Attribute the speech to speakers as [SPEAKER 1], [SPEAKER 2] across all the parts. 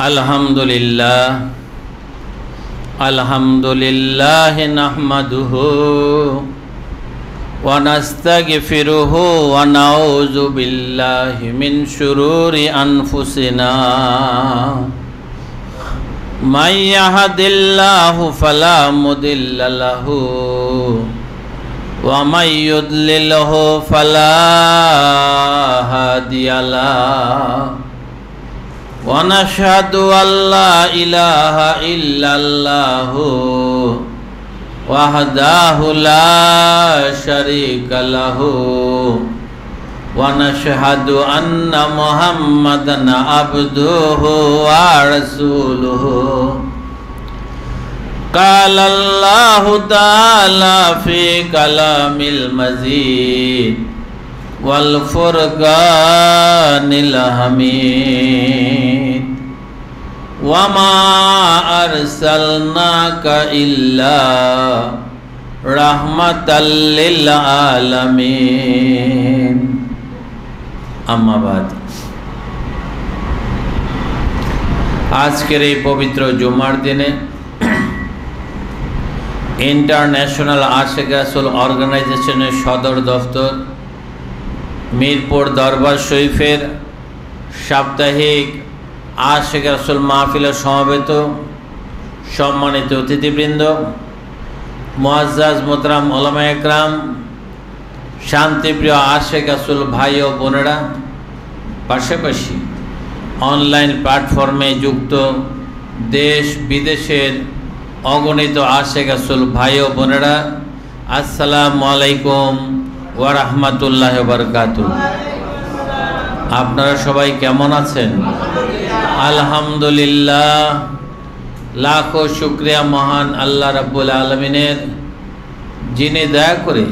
[SPEAKER 1] अल्हम्दुलिल्लाह नहमदुहु व नस्तगफिरुहु व नऊज़ु बिल्लाहि मिन शुरूरि अनफुसिना मन यहदिल्लाहु फला मुदिल्ल लहु व मन युद्लिलहु फला हादिय लहु वनशहदु अल्ला इलाहा इल्लल्लाहु वहदाहु ला शरीका लहु वनशहदु अन्न मुहम्मदन अब्दुहु व रसूलुहु क़ाला अल्लाहु तआला फ़ी कलामिल मजीद वल फुरक़ानिल हमीद वमा अर्सलनाका इल्ला रहमतल लिल आलमीन। अम्मा बाद, आजकेर এই পবিত্র জুমার দিনে ইন্টারন্যাশনাল আশিক রাসূল অর্গানাইজেশনের সদর দফতর मीरपुर दरबार शरीफेर साप्ताहिक आशिक रसूल महफिले समवेत सम्मानित अतिथिवृंद, मुआज्जाज मोहतरम उलामा एकराम, शांतिप्रिय आशिक रसूल भाई और बोनेरा, पाशापाशी ऑनलाइन प्लैटफर्मे युक्त देश विदेशेर अगणित आशिक रसूल भाई और बोनेरा, अस्सलामु आलैकुम व रहमतुल्लाहि व बाराकातुहू। आपनारा सबाई केमन आছেন? अल्हम्दुलिल्लाह, लाखों शुक्रिया महान अल्लाह रब्बुल आलमीनेर, जिनि दया करे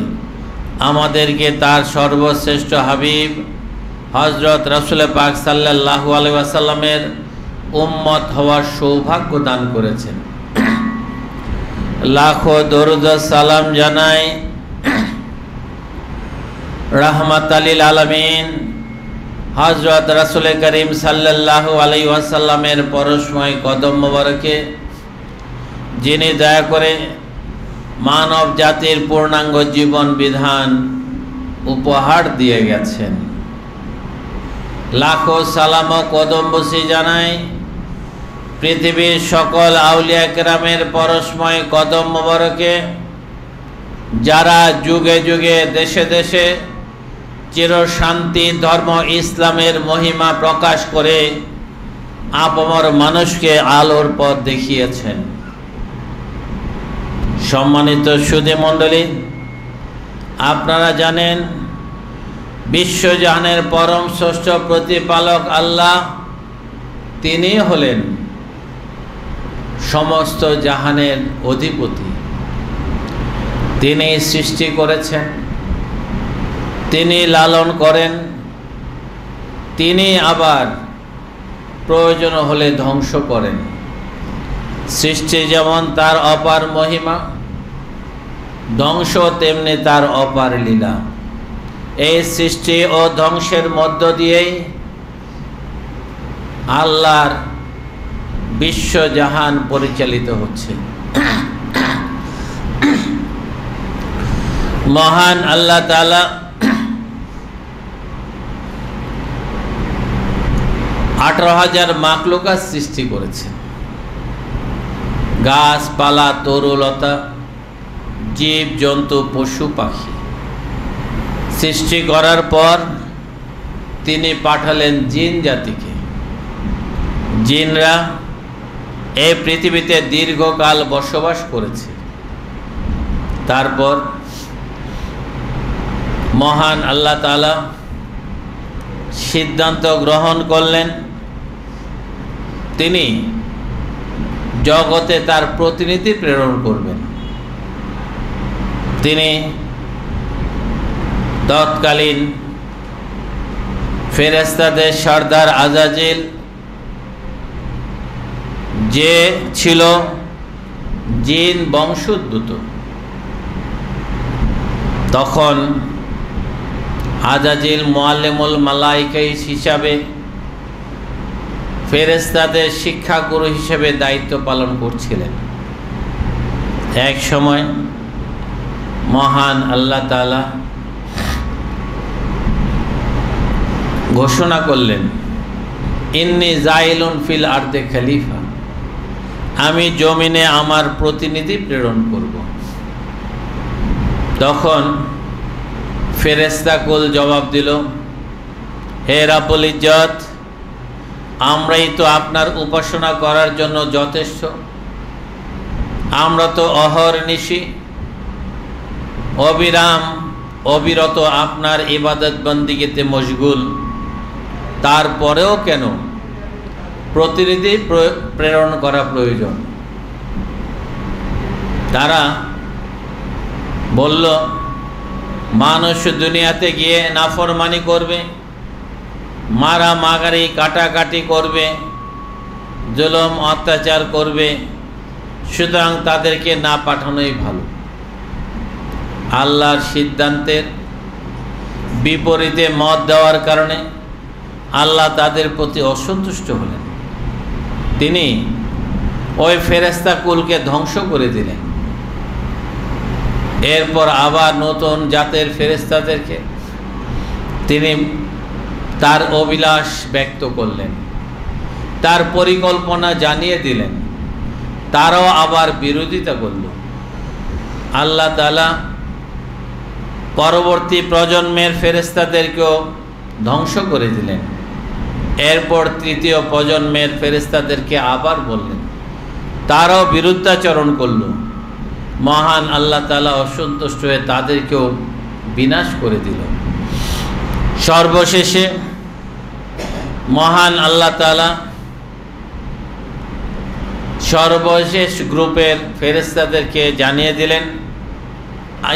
[SPEAKER 1] आमादेरके तार सर्वश्रेष्ठ हबीब हजरत रसूल पाक सल्लल्लाहु आलैहि वसल्लमेर उम्मत हওয়ার सौभाग्य दान करेছেন। लाखों दरूद सालाम जानाई रहमतुल आलमीन हजरत रसूल करीम सल्लल्लाहु अलैहि वसल्लमेर परस्मय कदम मुबारके, जिनि दया करे मानव जातिर पूर्णांग जीवन विधान उपहार दिए गेছেন। लाखों सालाम और कदमबुसी जानाई पृथिवीर सकल आउलिया केरामेर परस्मय कदम मुबारके, जारा जुगे जुगे देशे देशे चिर शांति धर्म इस्लामेर महिमा प्रकाश करे आपमर मानुषके आलोर पथ देखिएছেন। सम्मानित सुधी मंडली, आपनारा जानेन विश्वजाहानेर परम श्रेष्ठ प्रतिपालक आल्लाह तिनि हलेन समस्त जाहानेर अधिपति। तिनि सृष्टि करेছেন, तिनि लालन करें, तिनि आबार प्रयोजन होले ध्वंस करें। सृष्टि जेमन तार अपार महिमा, ध्वंस तेमनि तार अपार लीला। এই সৃষ্টি ও ধ্বংসের মধ্য দিয়েই আল্লাহর বিশ্বজাহান পরিচালিত হচ্ছে। মহান আল্লাহ তাআলা 18,000 মাখলুকাত সৃষ্টি করেছেন। গাছপালা, তরুলতা, জীব জন্তু, পশু পাখি সৃষ্টি করার পর তিনি পাঠালেন জিন জাতিকে। জিনরা এই পৃথিবীতে দীর্ঘকাল বসবাস করেছে। তারপর মহান আল্লাহ তাআলা সিদ্ধান্ত গ্রহণ করলেন তিনি জগতে তার প্রতিনিধি প্রেরণ করবেন। তিনি তৎকালীন ফেরেশতাদের সর্দার আজাজিল, যে ছিল জিন বংশোদ্ভূত, তখন আজাজিল মুআল্লিমুল মালায়েকা হিসাবে ফেরেশতাদের শিক্ষাগুরু হিসেবে দায়িত্ব পালন করছিলেন। এক সময় মহান আল্লাহ তাআলা ঘোষণা করলেন, ইন্নী জাইলুন ফিল আরদে খলিফা, আমি জমিনে আমার প্রতিনিধি প্রেরণ করব। তখন ফেরেশতাকুল জবাব দিল, হে রাব্বুল ইজ্জত, আমরাই তো আপনার উপাসনা করার জন্য যথেষ্ট। আমরা তো অহর্নিশি অবিরত আপনার ইবাদত বন্দিগিতে মশগুল, তারপরেও কেন প্রতিনিধি প্রেরণ করা প্রয়োজন? তারা বলল, মানুষ দুনিয়াতে গিয়ে নাফরমানি করবে, মারামারি কাটাকাটি করবে, জুলুম অত্যাচার করবে, সুতরাং তাদেরকে না পাঠানোই ভালো। আল্লাহর সিদ্ধান্তের বিপরীতে মত দেওয়ার কারণে আল্লাহ তাদের প্রতি অসন্তুষ্ট হলেন। তিনি ওই ফেরেশতা কুলকে ধ্বংস করে দিলেন। এরপর আবার নতুন জাতের ফেরেশতাদেরকে তিনি তার অভিলাষ ব্যক্ত করলেন, তার পরিকল্পনা জানিয়ে দিলেন। তারাও আবার বিরোধিতা করল। আল্লাহ তাআলা পরবর্তী প্রজন্মের ফেরেশতাদেরকেও ধ্বংস করে দিলেন। এরপর তৃতীয় প্রজন্মের ফেরেশতাদেরকে আবার বললেন, তারাও বিরুদ্ধাচরণ করল। মহান আল্লাহ তাআলা অসন্তুষ্ট হয়ে তাদেরকেও বিনাশ করে দিল। সর্বশেষে মহান আল্লাহ তাআলা সর্বশেষ গ্রুপের ফেরেশতাদেরকে জানিয়ে দিলেন,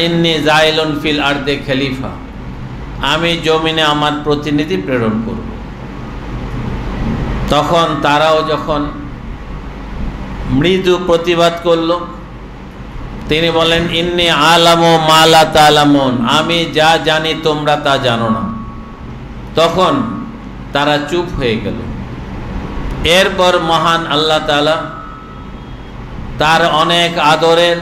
[SPEAKER 1] ইন্নী জাইলুন ফিল আরদে খলিফা, আমি জমিনে আমার প্রতিনিধি প্রেরণ করব। তখন তারাও যখন মৃদু প্রতিবাদ করল, তিনি বলেন, ইন্নী আলামু মা লা তা'লামুন, আমি যা জানি তোমরা তা জানো না। তখন তারা চুপ হয়ে গেল। এরপর মহান আল্লাহ তাআলা তার অনেক আদরের,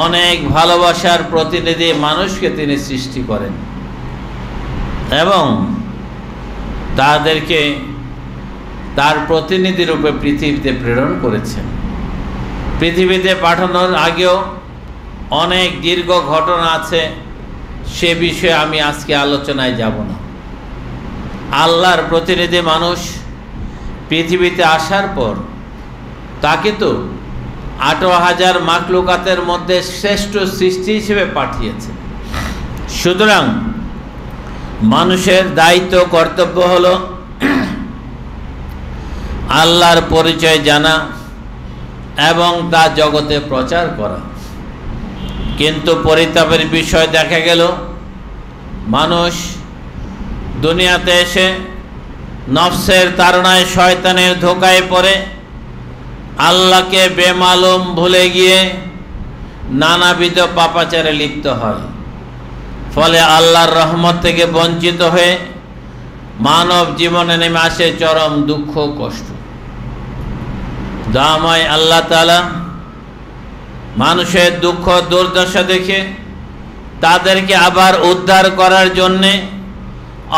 [SPEAKER 1] অনেক ভালোবাসার প্রতিনিধি মানুষকে তিনি সৃষ্টি করেন এবং তাদেরকে তার প্রতিনিধি রূপে পৃথিবীতে প্রেরণ করেছেন। পৃথিবীতে পাঠানোর আগেও অনেক দীর্ঘ ঘটনা আছে, সে বিষয়ে আমি আজকে আলোচনায় যাব না। আল্লাহর প্রতিনিধি মানুষ পৃথিবীতে আসার পর তাকে তো 18,000 মাখলুকাতের মধ্যে শ্রেষ্ঠ সৃষ্টি হিসেবে পাঠিয়েছেন। সুতরাং মানুষের দায়িত্ব কর্তব্য হলো আল্লাহর পরিচয় জানা এবং তা জগতে প্রচার করা। কিন্তু পরিতাপের বিষয় দেখা গেল, মানুষ দুনিয়াতে এসে নফসের তাড়নায় শয়তানের ধোঁকায় পড়ে আল্লাহকে বেমালুম ভুলে গিয়ে নানাবিধ পাপাচারে লিপ্ত হয়। ফলে আল্লাহর রহমত থেকে বঞ্চিত হয়ে মানব জীবনে নেমে আসে চরম দুঃখ কষ্ট। দয়াময় আল্লাহ তাআলা মানুষের দুঃখ দুর্দশা দেখে তাদেরকে আবার উদ্ধার করার জন্যে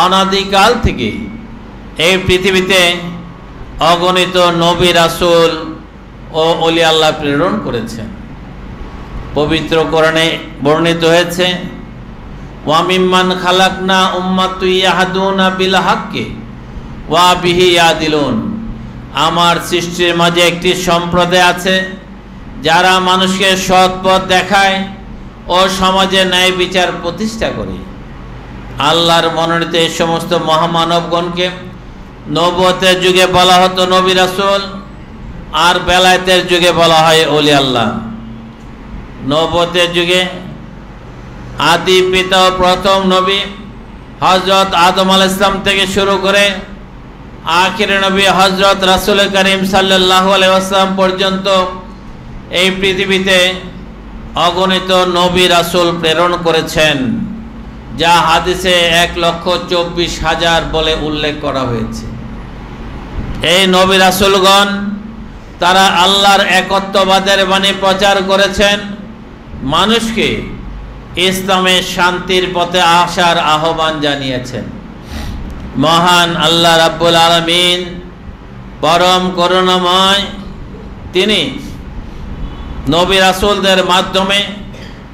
[SPEAKER 1] অনাদিকাল থেকে এই পৃথিবীতে অগণিত নবী রাসূল ও ওলি আল্লাহ প্রেরণ করেছেন। পবিত্র কোরআনে বর্ণিত হয়েছে, ওয়া মিম্মান খালাকনা উম্মাতুন ইয়াহদুনা বিল হাক্কি ওয়া বিহি ইয়াদিলুন, আমার সৃষ্টির মাঝে একটি সম্প্রদায় আছে যারা মানুষকে সৎ পথ দেখায় ও সমাজে ন্যায় বিচার প্রতিষ্ঠা করে। আল্লাহর মনোনীত এই সমস্ত মহামানবগণকে নবুয়তের যুগে বলা হতো নবী রাসূল, আর বেলায়েতের যুগে বলা হয় ওলি আল্লাহ। নবুয়তের যুগে আদি পিতা ও প্রথম নবী হযরত আদম আলাইহিস সালাম থেকে শুরু করে আখির নবী হযরত রাসূল করিম সাল্লাল্লাহু আলাইহি ওয়াসাল্লাম পর্যন্ত এই পৃথিবীতে অগণিত নবী রাসূল প্রেরণ করেছেন, যা হাদিসে 1,24,000 বলে উল্লেখ করা হয়েছে। এই নবী রাসূলগণ তারা আল্লাহর একত্ববাদের বাণী প্রচার করেছেন, মানুষকে ইসলামের শান্তির পথে আসার আহ্বান জানিয়েছেন। মহান আল্লাহ রাব্বুল আলামিন পরম করুণাময়, তিনি নবী রাসূলদের মাধ্যমে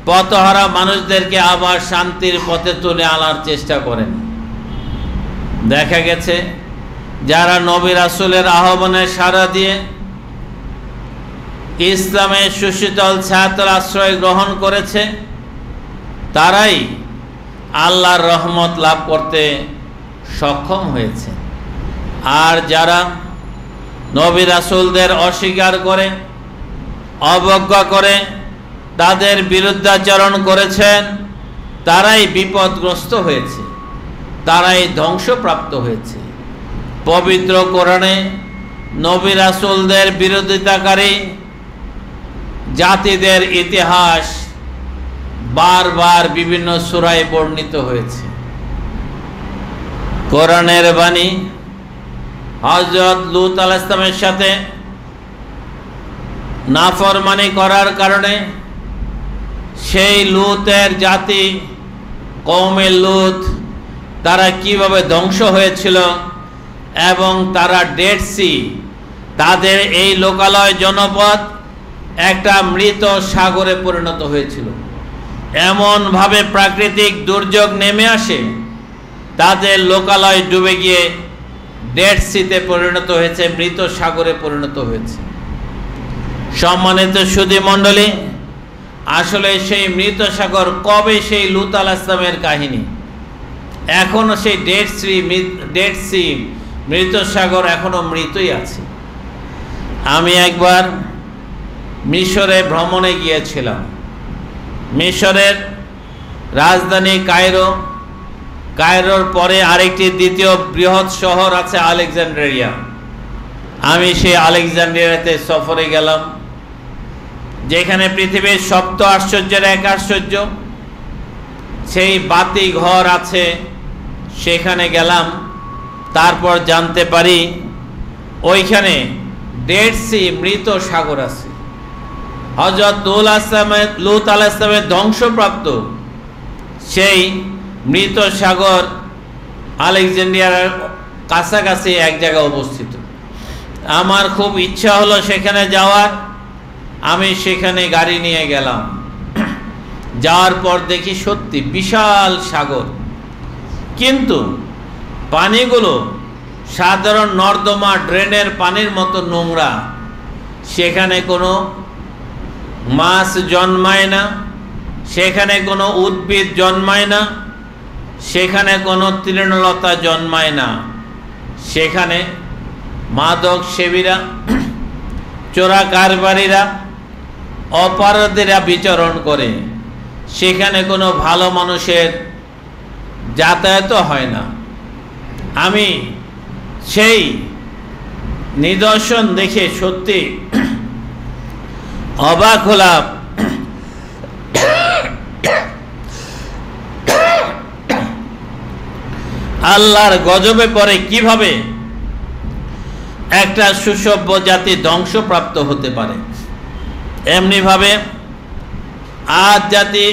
[SPEAKER 1] পথহারা মানুষদেরকে আবার শান্তির পথে তুলে আনার চেষ্টা করেন। দেখা গেছে যারা নবী রাসূলের আহ্বানে সাড়া দিয়ে ইসলামের সুশীতল ছায়াতল আশ্রয় গ্রহণ করেছে, তারাই আল্লাহর রহমত লাভ করতে সক্ষম হয়েছে। আর যারা নবী রাসূলদের অস্বীকার করে, অবজ্ঞা করে, তাদের বিরুদ্ধাচরণ করেছেন, তারাই বিপদগ্রস্ত হয়েছে, তারাই ধ্বংসপ্রাপ্ত হয়েছে। পবিত্র কোরআনে নবী রাসূলদের বিরোধিতাকারী জাতিদের ইতিহাস বারবার বিভিন্ন সূরায় বর্ণিত হয়েছে। কোরআনের বাণী হযরত লূত আলাইহিস সালামের সাথে নাফরমানি করার কারণে সেই লূতের জাতি কওমে লূত তারা কিভাবে ধ্বংস হয়েছিল এবং তারা ডেড সি, তাদের এই লোকালয় জনপদ একটা মৃত সাগরে পরিণত হয়েছিল। এমনভাবে প্রাকৃতিক দুর্যোগ নেমে আসে, তাদের লোকালয় ডুবে গিয়ে ডেড সিতে পরিণত হয়েছে, মৃত সাগরে পরিণত হয়েছে। সম্মানিত সুধী মণ্ডলী, আসলে সেই মৃত সাগর কবে সেই লূত আলাইহিস সালামের কাহিনী, এখনো সেই ডেড সি মৃত সাগর এখনো মৃতই আছে। আমি একবার মিশরে ভ্রমণে গিয়েছিলাম। মিশরের রাজধানী কায়রো, কায়রোর পরে আরেকটি দ্বিতীয় বৃহৎ শহর আছে আলেকজান্দ্রিয়া। আমি সেই আলেকজান্দ্রিয়াতে সফরে গেলাম, যেখানে পৃথিবীর সপ্ত আশ্চর্যের এক আশ্চর্য সেই বাতি ঘর আছে। সেখানে গেলাম, তারপর জানতে পারি ওইখানে ডেড সি মৃত সাগর আছে। হযরত লূত আলাইহিস সালামের ধ্বংসপ্রাপ্ত সেই মৃত সাগর আলেকজান্দ্রিয়ার কাছাকাছি এক জায়গায় অবস্থিত। আমার খুব ইচ্ছা হলো সেখানে যাওয়ার। আমি সেখানে গাড়ি নিয়ে গেলাম। যাওয়ার পর দেখি সত্যি বিশাল সাগর, কিন্তু পানিগুলো সাধারণ নর্দমা ড্রেনের পানির মতো নোংরা। সেখানে কোনো মাছ জন্মায় না, সেখানে কোনো উদ্ভিদ জন্মায় না, সেখানে কোনো তৃণলতা জন্মায় না। সেখানে মাদক সেবীরা, চোরা কারবারিরা, অপরাধীরা বিচরণ করে। সেখানে কোনো ভালো মানুষের যাতায়াতও হয় না। আমি সেই নিদর্শন দেখে সত্যি অবাক হলাম। আল্লাহর গজবে পড়ে কিভাবে একটা সুসভ্য জাতি ধ্বংসপ্রাপ্ত হতে পারে। এমনিভাবে আদ জাতি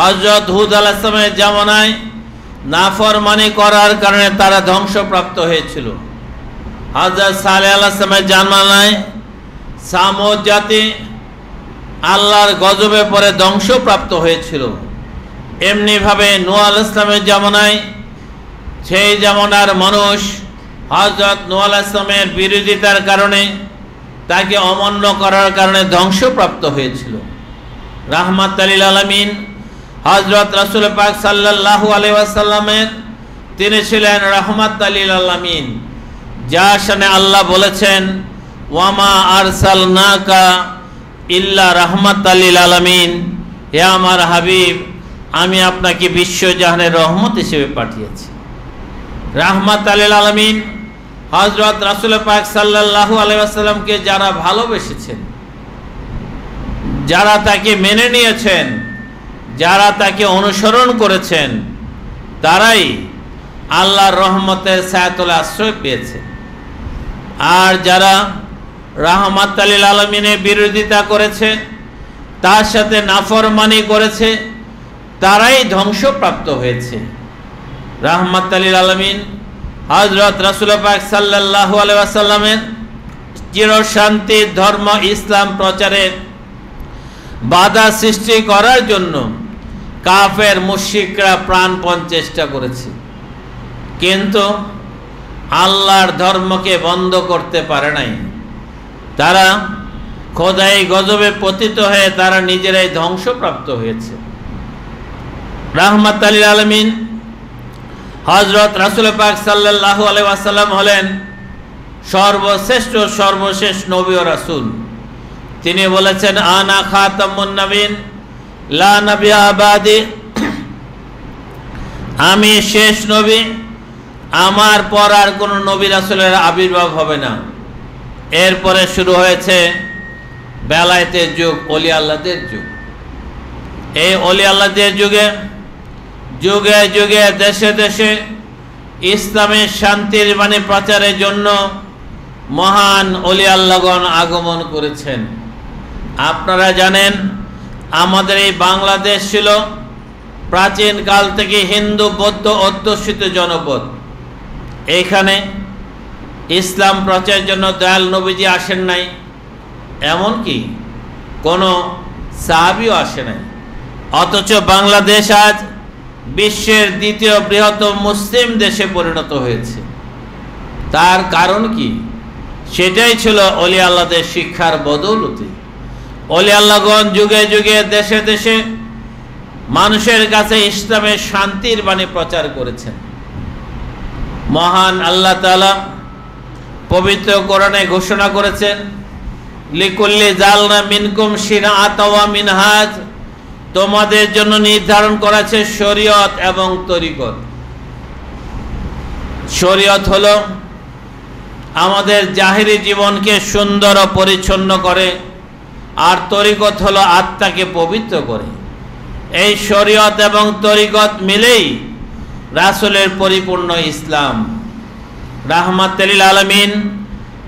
[SPEAKER 1] হযরত হুদ আলাইহিস সালামের জামানায় নাফরমানি করার কারণে তারা ধ্বংসপ্রাপ্ত হয়েছিল। হযরত সালেহ আলাইহিস সালামের জামানায় সামুদ জাতি আল্লাহর গজবে পড়ে ধ্বংসপ্রাপ্ত হয়েছিল। এমনিভাবে নূহ আলাইহিস সালামের জামানায় সেই জামানার মানুষ হযরত নূহ আলাইহিস সালামের বিরোধিতার কারণে, তাকে অমান্য করার কারণে ধ্বংসপ্রাপ্ত হয়েছিল। রাহমাতুল লিল আলামিন হযরত রাসূল পাক সাল্লাল্লাহু আলাইহি ওয়াসাল্লামের, তিনি ছিলেন রাহমাতুল লিল আলামিন, যার শানে আল্লাহ বলেছেন ওয়ামা আরসালনাকা ইল্লা রাহমাতাল লিল আলামিন, হে আমার হাবিব, আমি আপনাকে বিশ্বজাহানের রহমত হিসেবে পাঠিয়েছি। রাহমাতাল লিল আলামিন হযরত রাসূল পাক সাল্লাল্লাহু আলাইহি ওয়াসাল্লামকে যারা ভালোবেসেছেন, যারা তাকে মেনে নিয়েছেন, যারা তাকে অনুসরণ করেছেন, তারাই আল্লাহর রহমতের ছায়াতলে আশ্রয় পেয়েছে। আর যারা রাহমাতুল লিল আলামিনের বিরোধিতা করেছে, তার সাথে নাফরমানি করেছে, তারাই ধ্বংসপ্রাপ্ত হয়েছে। রাহমাতুল লিল আলামিন হযরত রাসূল পাক সাল্লাল্লাহু আলাইহি ওয়াসাল্লামের চিরশান্তির ধর্ম ইসলাম প্রচারে বাধা সৃষ্টি করার জন্য কাফের মুশরিকরা প্রাণপণ চেষ্টা করেছে, কিন্তু আল্লাহর ধর্মকে বন্ধ করতে পারে নাই। তারা খোদাই গজবে পতিত হয়ে তারা নিজেরাই ধ্বংসপ্রাপ্ত হয়েছে। রাহমাতুল লিল আলামিন হযরত রাসূল পাক সাল্লাল্লাহু আলাইহি ওয়াসাল্লাম হলেন সর্বশেষ নবী ও রাসূল। তিনি বলেছেন, আনা খাতামুন নবীন লা নবিয়্যা বাদি, আমি শেষ নবী, আমার পর আর কোনো নবী রাসূলের আবির্ভাব হবে না। এরপরে শুরু হয়েছে বেলায়েতের যুগ, ওলি আল্লাহদের যুগ। এই ওলি আল্লাহদের যুগে যুগে যুগে দেশে দেশে ইসলামের শান্তির বাণী প্রচারের জন্য মহান ওলি আল্লাহগণ আগমন করেছেন। আপনারা জানেন, আমাদের এই বাংলাদেশ ছিল প্রাচীন কাল থেকে হিন্দু বৌদ্ধ অধ্যুষিত জনপদ। এইখানে ইসলাম প্রচারের জন্য দয়াল নবীজি আসেন নাই, এমনকি কোনো সাহাবীও আসে নাই। অথচ বাংলাদেশ আজ বিশ্বের দ্বিতীয় বৃহত্তম মুসলিম দেশে পরিণত হয়েছে। তার কারণ কি? সেটাই ছিল ওলি আল্লাহদের শিক্ষার বদৌলতে। ওলি আল্লাহগণ যুগে যুগে দেশে দেশে মানুষের কাছে ইসলামের শান্তির বাণী প্রচার করেছেন। মহান আল্লাহ তাআলা পবিত্র কোরআনে ঘোষণা করেছেন, লিকুল্লি জালনা মিনকুম শিরআতাও ওয়া মিনহাজ, তোমাদের জন্য নির্ধারণ করা আছে শরীয়ত এবং তরিকত। শরীয়ত হলো আমাদের জাহেরি জীবনকে সুন্দর ও পরিচ্ছন্ন করে, আর তরিকত হলো আত্মাকে পবিত্র করে। এই শরীয়ত এবং তরিকত মিলেই রাসূলের পরিপূর্ণ ইসলাম। রাহমাতুল লিল আলামিন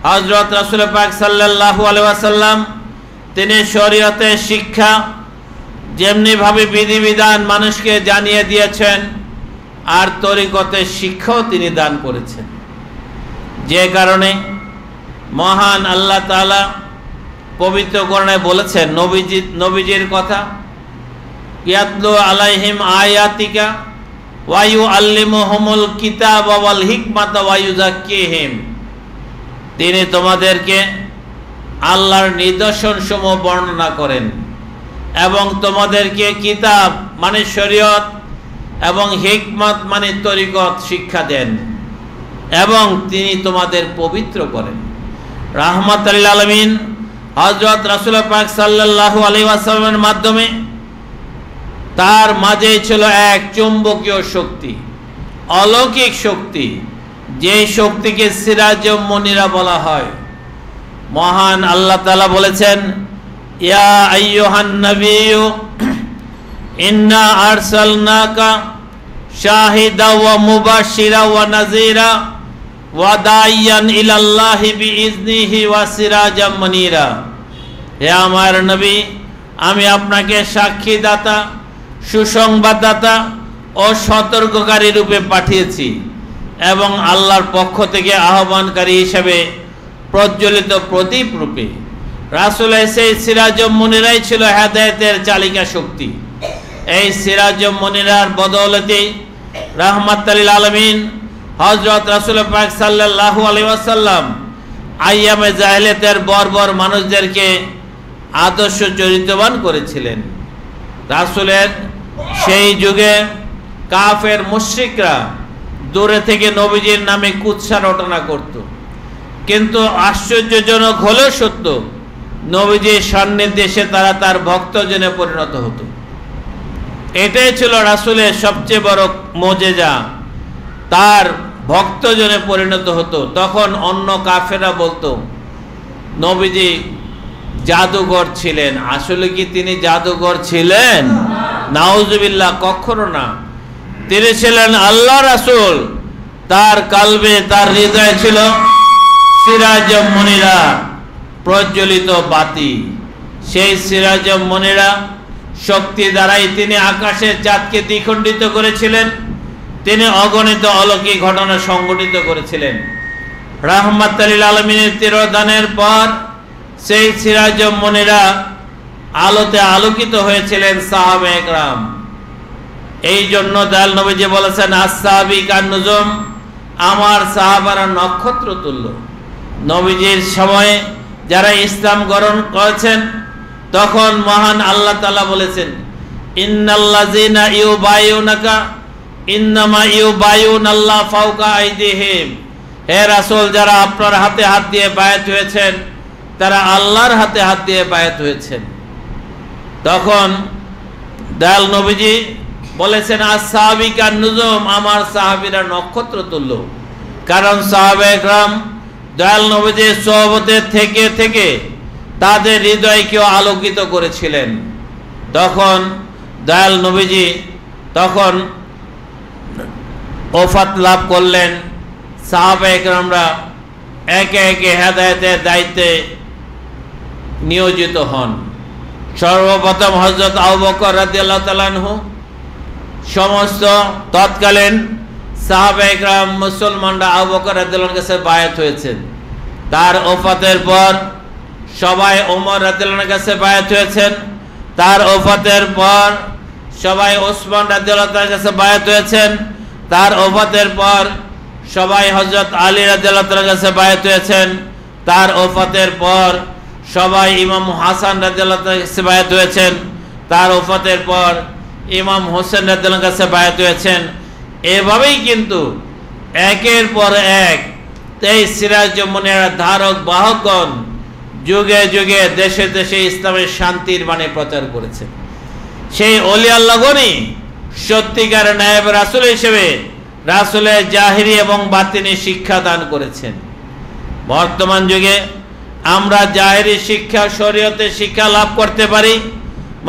[SPEAKER 1] হযরত রাসূল পাক সাল্লাল্লাহু আলাইহি ওয়াসাল্লাম তিনি শরীয়তের শিক্ষা যেমনিভাবে বিধিবিধান মানুষকে জানিয়ে দিয়েছেন, আর তরিকতের শিক্ষাও তিনি দান করেছেন। যে কারণে মহান আল্লাহ তাআলা পবিত্র কোরআনে বলেছেন নবীজির কথা, ইয়াতলু আলাইহিম আয়াতিকা ওয়া ইউআল্লিমুহুমুল কিতাবা ওয়াল হিকমাতা ওয়া ইউযাক্কিহিম, তিনি তোমাদেরকে আল্লাহর নিদর্শনসমূহ বর্ণনা করেন এবং তোমাদেরকে কিতাব মানে শরীয়ত এবং হিকমত মানে তরিকত শিক্ষা দেন, এবং তিনি তোমাদের পবিত্র করেন। রাহমাতুল লিল আলামিন হযরত রাসূল পাক সাল্লাল্লাহু আলাইহি ওয়াসাল্লামের মাধ্যমে তার মাঝে ছিল এক চুম্বকীয় শক্তি, অলৌকিক শক্তি, যে শক্তিকে সিরাজুম মুনিরা বলা হয়। মহান আল্লাহ তাআলা বলেছেন, ইয়া আইয়ুহান নাবিয়্যু ইন্না আরসালনাকা শাহিদা ওয়া মুবাশশিরা ওয়া নাযীরা ওয়া দাইয়ান ইলাল্লাহি বিইজনিহি ওয়া সিরাজাম মুনীরা। হে আমার নবী, আমি আপনাকে সাক্ষীদাতা, সুসংবাদদাতা ও সতর্ককারী রূপে পাঠিয়েছি, এবং আল্লাহর পক্ষ থেকে আহ্বানকারী হিসেবে প্রজ্বলিত প্রদীপ রূপে। রাসূলের সেই সিরাজুম মুনীরাই ছিল হেদায়েতের চালিকা শক্তি। এই সিরাজুম মুনীরার বদৌলতেই রাহমাতুল লিল আলামিন হযরত রাসূল পাক সাল্লাল্লাহু আলাইহি ওয়াসাল্লাম আইয়ামে জাহেলিয়াতের বর্বর মানুষদেরকে আদর্শ চরিত্রবান করেছিলেন। রাসূলের সেই যুগে কাফের মুশরিকরা দূরে থেকে নবীজির নামে কুৎসা রটনা করত, কিন্তু আশ্চর্যজনক হলেও সত্য, নবীজির সান্নিধ্যে এসে তারা তার ভক্তজনে পরিণত হতো। এটাই ছিল রাসূলের সবচেয়ে বড় মুজিজা, তার ভক্তজনে পরিণত হতো। তখন অন্য কাফেররা বলতো নবীজি জাদুঘর ছিলেন। আসলে কি তিনি জাদুঘর ছিলেন? নাউজুবিল্লাহ, কখনো না। তিনি ছিলেন আল্লাহ রাসূল। তার কালবে, তার হৃদয়ে ছিল সিরাজ মুনিরা প্রজ্বলিত বাতি। সেই সিরাজ মুনিরা শক্তি দ্বারাই তিনি আকাশের চাঁদকে দ্বিখণ্ডিত করেছিলেন, তিনি অগণিত অলৌকিক ঘটনা সংঘটিত করেছিলেন। রাহমাতুল লিল আলামিনের তিরোধানের পর সেই সিরাজ মুনিরা আলোতে আলোকিত হয়েছিলেন সাহাবায়ে কেরাম। এই জন্য দয়াল নবীজি বলেছেন, আসহাবী কান্নুজুম, আমার সাহাবারা নক্ষত্র তুল্য। নবীজির সময়ে যারা ইসলাম গ্রহণ করেছেন তখন মহান আল্লাহ তাআলা বলেছেন, ইন্নাল্লাযিনা ইউবাইউনাকা ইন্নামা ইউবাইউনাল্লাহ ফাওকা আইদিহিম। হে রাসূল, যারা আপনার হাতে হাত দিয়ে বায়াত হয়েছেন তারা আল্লাহর হাতে হাত দিয়ে বায়াত হয়েছেন। তখন দয়াল নবীজি বলেছেন, আসহাবী কান্নুজুম, আমার সাহাবীরা নক্ষত্র তুল্য। কারণ সাহাবায়ে কেরাম দয়াল নবীজির সোহবতে থেকে থেকে তাদের হৃদয়কেও আলোকিত করেছিলেন। তখন দয়াল নবীজি তখন ওফাত লাভ করলেন। সাহাবায়ে কেরামরা একে একে হেদায়েতের দায়িত্বে নিয়োজিত হন। সর্বপ্রথম হযরত আবু বকর রাদিয়াল্লাহু তাআলা আনহু সমস্ত তৎকালীন সাহাবায়ে কেরাম মুসলমানরা আবু বকর রাদিয়াল্লাহু আনহুর কাছে বায়াত হয়েছেন। তার ওফাতের পর সবাই ওমর রাদিয়াল্লাহু আনহুর কাছে বায়াত হয়েছেন। তার ওফাতের পর সবাই ওসমান রাদিয়াল্লাহু তাআলার কাছে বায়াত হয়েছেন। তার ওফাতের পর সবাই হযরত আলী রাদিয়াল্লাহু তাআলার কাছে বায়াত হয়েছেন। তার ওফাতের পর সবাই ইমাম হাসান রাদিয়াল্লাহু তাআলার কাছে বায়াত হয়েছেন। তার ওফাতের পর ইমাম হোসেন রাদিয়াল্লাহু কাছে বায়াত হয়েছেন। এভাবেই কিন্তু একের পর এক এই সিরাজ মুনিরা ধারক বাহকগণ যুগে যুগে দেশে দেশে ইসলামের শান্তির বাণী প্রচার করেছেন। সেই ওলি আল্লাহগণই সত্যিকার নায়েব রাসূল হিসেবে রাসূলের জাহিরি এবং বাতিনি শিক্ষা দান করেছেন। বর্তমান যুগে আমরা জাহিরি শিক্ষা, শরীয়তের শিক্ষা লাভ করতে পারি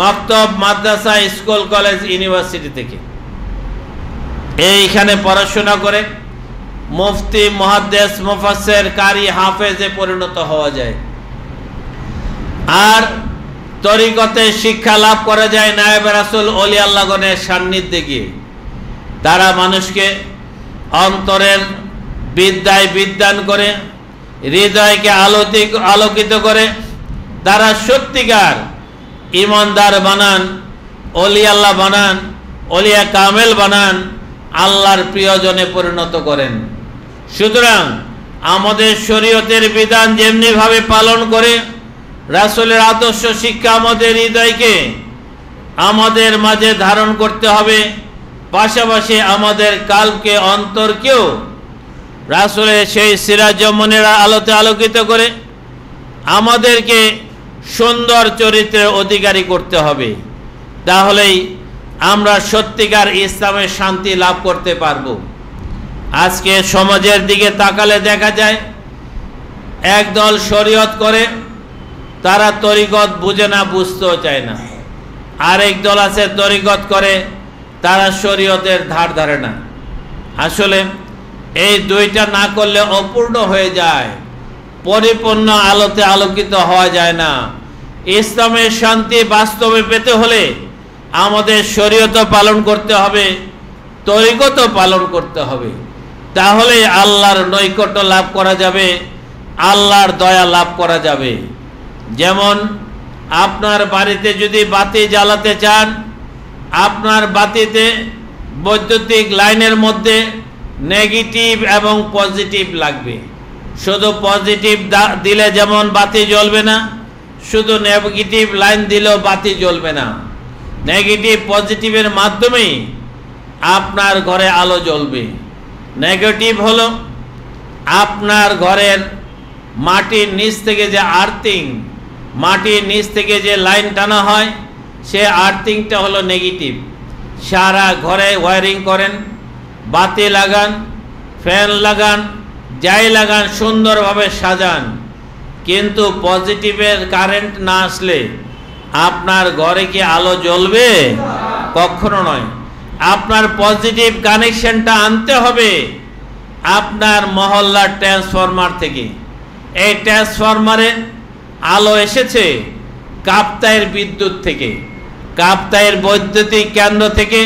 [SPEAKER 1] মক্তব, মাদ্রাসা, স্কুল, কলেজ, ইউনিভার্সিটি থেকে। এইখানে পড়াশোনা করে মুফতি, মুহাদ্দিস, মুফাসসির, কারি, হাফেজে পরিণত হওয়া যায়। আর তরিকতে শিক্ষা লাভ করা যায় নায়েব রাসূল ওলি আল্লাহগণের সান্নিধ্যে গিয়ে। তারা মানুষকে অন্তরের বিদ্যায় বিদ্যান করে, হৃদয়কে আলোকিত করে, তারা সত্যিকার ইমানদার বানান, ওলি আল্লাহ বানান, ওলিয়া কামেল বানান, আল্লাহর প্রিয়জনে পরিণত করেন। সুতরাং আমাদের শরীয়তের বিধান যেমনি ভাবে পালন করে রাসূলের আদর্শ শিক্ষা আমাদের হৃদয়কে আমাদের মাঝে ধারণ করতে হবে, পাশাপাশি আমাদের কালকে অন্তরকেও রাসূলের সেই সিরাজ মুনিরা আলোতে আলোকিত করে আমাদেরকে সুন্দর চরিত্রের অধিকারী করতে হবে। তাহলেই আমরা সত্যিকার ইসলামের শান্তি লাভ করতে পারব। আজকে সমাজের দিকে তাকালে দেখা যায় একদল শরীয়ত করে, তারা তরিকত বুঝে না, বুঝতেও চায় না। আরেক দল আছে তরিকত করে, তারা শরীয়তের ধার ধারে না। আসলে এই দুইটা না করলে অপূর্ণ হয়ে যায়, পরিপূর্ণ আলোতে আলোকিত হওয়া যায় না। ইসলামের শান্তি বাস্তবে পেতে হলে আমাদের শরীয়ত পালন করতে হবে, তরিকত পালন করতে হবে। তাহলে আল্লাহর নৈকট্য লাভ করা যাবে, আল্লাহর দয়া লাভ করা যাবে। যেমন আপনার বাড়িতে যদি বাতি জ্বালাতে চান, আপনার বাতিতে বৈদ্যুতিক লাইনের মধ্যে নেগেটিভ এবং পজিটিভ লাগবে। শুধু পজিটিভ দিলে যেমন বাতি জ্বলবে না, শুধু নেগেটিভ লাইন দিলেও বাতি জ্বলবে না। নেগেটিভ পজিটিভের মাধ্যমেই আপনার ঘরে আলো জ্বলবে। নেগেটিভ হলো আপনার ঘরের মাটির নিচ থেকে যে আর্থিং, মাটির নিচ থেকে যে লাইন টানা হয়, সে আর্থিংটা হলো নেগেটিভ। সারা ঘরে ওয়্যারিং করেন, বাতি লাগান, ফ্যান লাগান, যাই লাগান, সুন্দরভাবে সাজান, কিন্তু পজিটিভের কারেন্ট না আসলে আপনার ঘরে কি আলো জ্বলবে? কখনো নয়। আপনার পজিটিভ কানেকশনটা আনতে হবে আপনার মহল্লার ট্রান্সফরমার থেকে। এই ট্রান্সফরমারে আলো এসেছে কাপ্তাইয়ের বিদ্যুৎ থেকে। কাপ্তাইয়ের বৈদ্যুতিক কেন্দ্র থেকে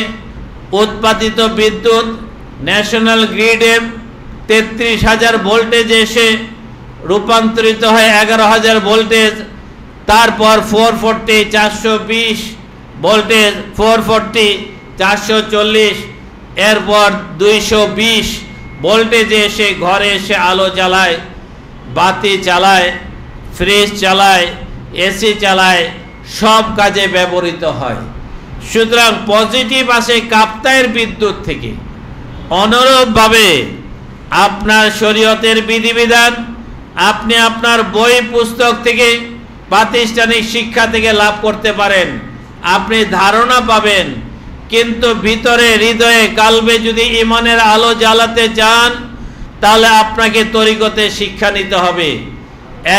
[SPEAKER 1] উৎপাদিত বিদ্যুৎ ন্যাশনাল গ্রিডে 33,000 ভোল্টেজে এসে রূপান্তরিত হয় 11,000 ভোল্টেজ, তারপর 440 420 ভোল্টেজ, 440 440, এরপর 220 ভোল্টেজে এসে ঘরে এসে আলো জ্বালায়, বাতি চালায়, ফ্রিজ চালায়, এসি চালায়, সব কাজে ব্যবহৃত হয়। সুতরাং পজিটিভ আসে কাপ্তাইয়ের বিদ্যুৎ থেকে। অনুরূপভাবে আপনার শরীয়তের বিধিবিধান আপনি আপনার বই পুস্তক থেকে, প্রাতিষ্ঠানিক শিক্ষা থেকে লাভ করতে পারেন, আপনি ধারণা পাবেন, কিন্তু ভিতরে হৃদয়ে কালবে যদি ঈমানের আলো জ্বালাতে চান তাহলে আপনাকে তরিকতে শিক্ষা নিতে হবে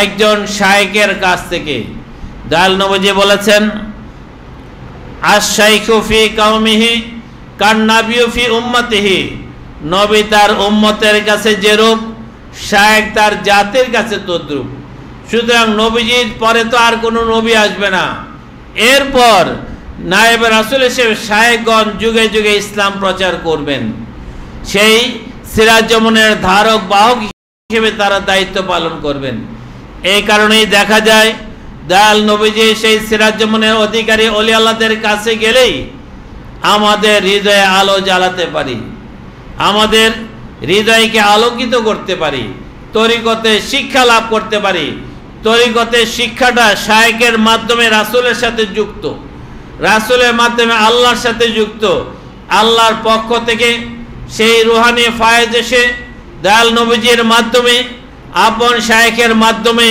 [SPEAKER 1] একজন শায়েখের কাছ থেকে। দয়াল নবীজি বলেছেন, আশ-শাইখু ফি কওমিহি কান-নাবিয়্যু ফি উম্মতিহি, নবী তার উম্মতের কাছে যেরূপ, শায়েখ তার জাতির কাছে তদ্রূপ। সুতরাং নবীজির পরে তো আর কোনো নবী আসবে না, এরপর নায়েবে রাসূল হিসেবে শায়েখগণ যুগে যুগে ইসলাম প্রচার করবেন। সেই সিরাজুজ্জামানের ধারক বাহক হিসেবে তারা দায়িত্ব পালন করবেন। এই কারণেই দেখা যায় দয়াল নবীজি সেই সিরাজুজ্জামানের অধিকারী ওলি আল্লাহদের কাছে গেলেই আমাদের হৃদয়ে আলো জ্বালাতে পারি, আমাদের হৃদয়কে আলোকিত করতে পারি, তরিকতে শিক্ষা লাভ করতে পারি। তরিকতে শিক্ষাটা শায়েখের মাধ্যমে রাসূলের সাথে যুক্ত, রাসূলের মাধ্যমে আল্লাহর সাথে যুক্ত। আল্লাহর পক্ষ থেকে সেই রুহানি ফায়েজ এসে দয়াল নবীজির মাধ্যমে, আপন শায়েখের মাধ্যমে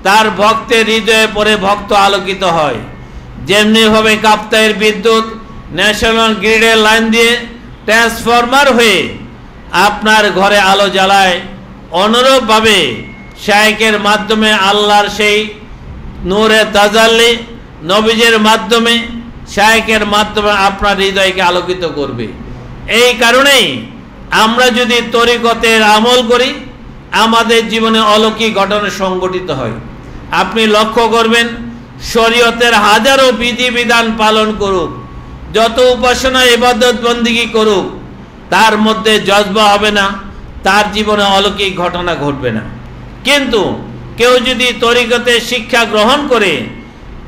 [SPEAKER 1] তার ভক্তের হৃদয়ে পড়ে ভক্ত আলোকিত হয়। যেমনিভাবে কাপ্তাইয়ের বিদ্যুৎ ন্যাশনাল গ্রিডের লাইন দিয়ে ট্রান্সফরমার হয়ে আপনার ঘরে আলো জ্বালায়, অনুরূপভাবে শায়েখের মাধ্যমে আল্লাহর সেই নূরে তাজাল্লি নবীজির মাধ্যমে, শায়েখের মাধ্যমে আপনার হৃদয়কে আলোকিত করবে। এই কারণেই আমরা যদি তরিকতের আমল করি আমাদের জীবনে অলৌকিক ঘটনা সংঘটিত হয়। আপনি লক্ষ্য করবেন, শরীয়তের হাজারো বিধিবিধান পালন করুক, যত উপাসনা ইবাদত বন্দেগী করুক, তার মধ্যে জজবা হবে না, তার জীবনে অলৌকিক ঘটনা ঘটবে না। কিন্তু কেউ যদি তরিকতে শিক্ষা গ্রহণ করে,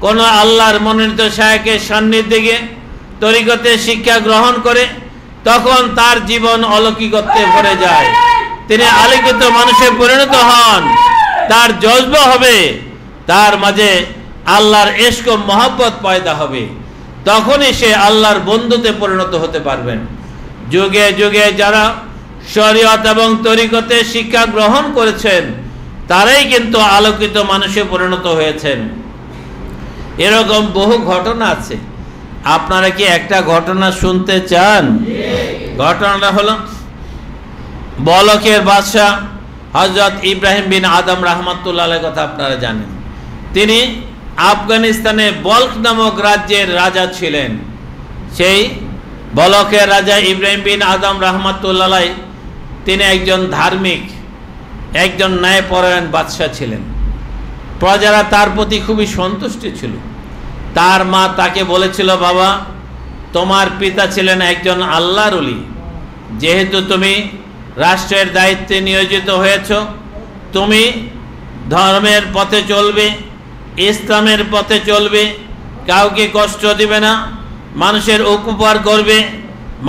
[SPEAKER 1] কোনো আল্লাহর মনোনীত শায়েখের সান্নিধ্যে গিয়ে তরিকতে শিক্ষা গ্রহণ করে, তখন তার জীবন অলৌকিকত্বে ভরে যায়, তিনি আলোকিত মানুষে পরিণত হন, তার জজবা হবে, তার মাঝে আল্লাহর ইশক ও মহব্বত পয়দা হবে, তখনই সে আল্লাহর বন্ধুতে পরিণত হতে পারবেন। যুগে যুগে যারা শরীয়ত এবং তরিকতে শিক্ষা গ্রহণ করেছেন তারাই কিন্তু আলোকিত মানুষে পরিণত হয়েছেন। এরকম বহু ঘটনা আছে। আপনারা কি একটা ঘটনা শুনতে চান? ঘটনাটা হলো, বলকের বাদশাহ হযরত ইব্রাহিম বিন আদম রাহমাতুল্লাহ আলাইহির কথা আপনারা জানেন। তিনি আফগানিস্তানে বলক নামক রাজ্যের রাজা ছিলেন। সেই বলকের রাজা ইব্রাহিম বিন আদম রাহমাতুল্লাহ আলাইহি তিনি একজন ধার্মিক, একজন ন্যায়পরায়ণ বাদশাহ ছিলেন। প্রজারা তার প্রতি খুবই সন্তুষ্ট ছিল। তার মা তাকে বলেছিল, বাবা, তোমার পিতা ছিলেন একজন আল্লাহর ওলি, যেহেতু তুমি রাষ্ট্রের দায়িত্বে নিয়োজিত হয়েছ, তুমি ধর্মের পথে চলবে, ইসলামের পথে চলবে, কাউকে কষ্ট দিবে না, মানুষের উপকার করবে,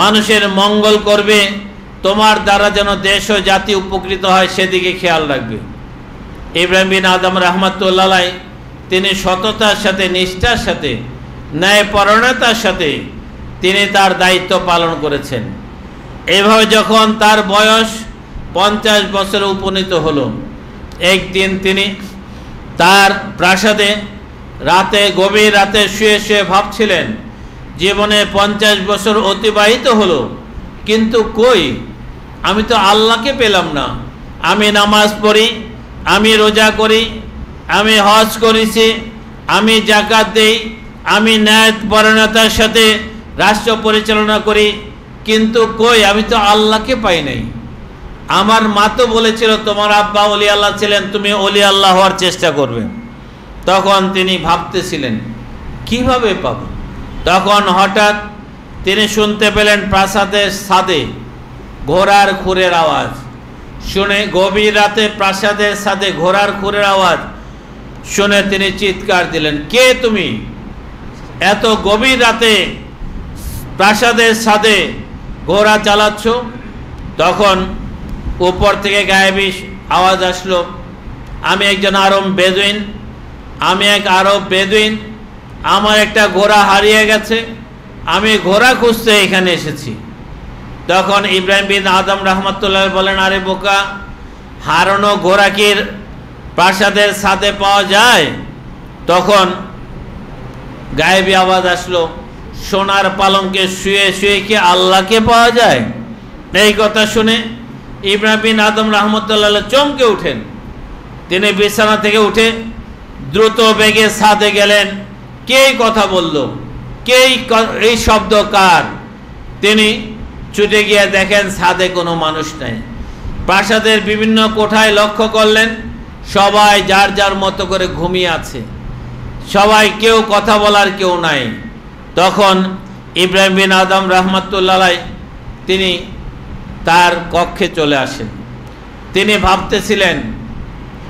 [SPEAKER 1] মানুষের মঙ্গল করবে, তোমার দ্বারা যেন দেশ ও জাতি উপকৃত হয় সেদিকে খেয়াল রাখবে। ইব্রাহিম বিন আদম রাহমাতুল্লাহ আলাইহি তিনি সততার সাথে, নিষ্ঠার সাথে, ন্যায়পরায়ণতার সাথে তিনি তার দায়িত্ব পালন করেছেন। এভাবে যখন তার বয়স 50 বছরে উপনীত হলো, একদিন তিনি তার প্রাসাদে গভীর রাতে শুয়ে শুয়ে ভাবছিলেন, জীবনে 50 বছর অতিবাহিত হলো, কিন্তু কই আমি তো আল্লাহকে পেলাম না। আমি নামাজ পড়ি, আমি রোজা করি, আমি হজ করেছি, আমি যাকাত দেই, আমি ন্যায়পরায়ণতার সাথে রাষ্ট্র পরিচালনা করি, কিন্তু কই আমি তো আল্লাহকে পাই নাই। আমার মা তো বলেছিল তোমার আব্বা ওলি আল্লাহ ছিলেন, তুমি ওলি আল্লাহ হওয়ার চেষ্টা করবে। তখন তিনি ভাবতেছিলেন কিভাবে পাব। তখন হঠাৎ তিনি শুনতে পেলেন প্রাসাদের ছাদে ঘোড়ার খুরের আওয়াজ। শুনে গভীর রাতে প্রাসাদের ছাদে ঘোড়ার খুরের আওয়াজ শুনে তিনি চিৎকার দিলেন, কে তুমি? এত গভীর রাতে প্রাসাদের ছাদে ঘোড়া চালাচ্ছ? তখন উপর থেকে গায়েবী আওয়াজ আসলো, আমি একজন আরব বেদুইন, আমি এক আরব বেদুইন, আমার একটা ঘোড়া হারিয়ে গেছে, আমি ঘোড়া খুঁজতে এখানে এসেছি। তখন ইব্রাহিম বিন আদম রহমতুল্লাহ বলেন, আরে বোকা, হারানো ঘোড়া কি প্রাসাদের ছাদে পাওয়া যায়? তখন গায়েবী আওয়াজ আসলো, সোনার পালঙ্কে শুয়ে শুয়ে কি আল্লাহকে পাওয়া যায়? এই কথা শুনে ইব্রাহিম বিন আদম রহমতুল্লাহ চমকে উঠেন। তিনি বিছানা থেকে উঠে দ্রুত বেগে ছাদে গেলেন। কে কথা বলল? কে এই শব্দ কার? তিনি ছুটে গিয়ে দেখেন ছাদে কোনো মানুষ নাই। প্রাসাদের বিভিন্ন কোঠায় লক্ষ্য করলেন, সবাই যার যার মতো করে ঘুমিয়ে আছে, সবাই, কেউ কথা বলার কেউ নাই। তখন ইব্রাহিম বিন আদম রহমতুল্লাহ তিনি তার কক্ষে চলে আসেন। তিনি ভাবতেছিলেন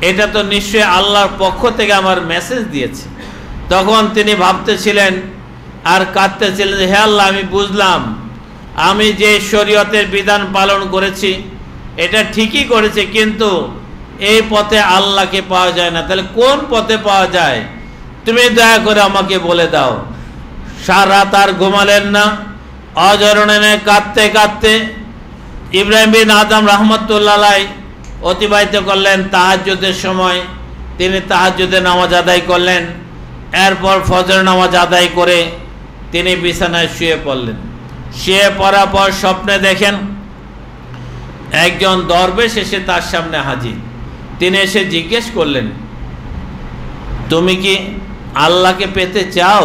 [SPEAKER 1] এটা তো নিশ্চয়ই আল্লাহর পক্ষ থেকে আমার মেসেজ দিয়েছে। তখন তিনি ভাবতেছিলেন আর কাঁদতেছিলেন, হে আল্লাহ, আমি বুঝলাম আমি যে শরীয়তের বিধান পালন করেছি এটা ঠিকই করেছি, কিন্তু এই পথে আল্লাহকে পাওয়া যায় না। তাহলে কোন পথে পাওয়া যায়? তুমি দয়া করে আমাকে বলে দাও। সারা রাত আর ঘুমালেন না, অজরণে কাঁদতে কাঁদতে ইব্রাহিম বিন আদম রহমতুল্লাহ অতিবাহিত করলেন। তাহাজ্জুদের সময় তিনি তাহাজ্জুদের নামাজ আদায় করলেন। এরপর ফজর নামাজ আদায় করে তিনি বিছানায় শুয়ে পড়লেন। শুয়ে পড়ার পর স্বপ্নে দেখেন একজন দরবেশ এসে তার সামনে হাজির। তিনি এসে জিজ্ঞেস করলেন, তুমি কি আল্লাহকে পেতে চাও?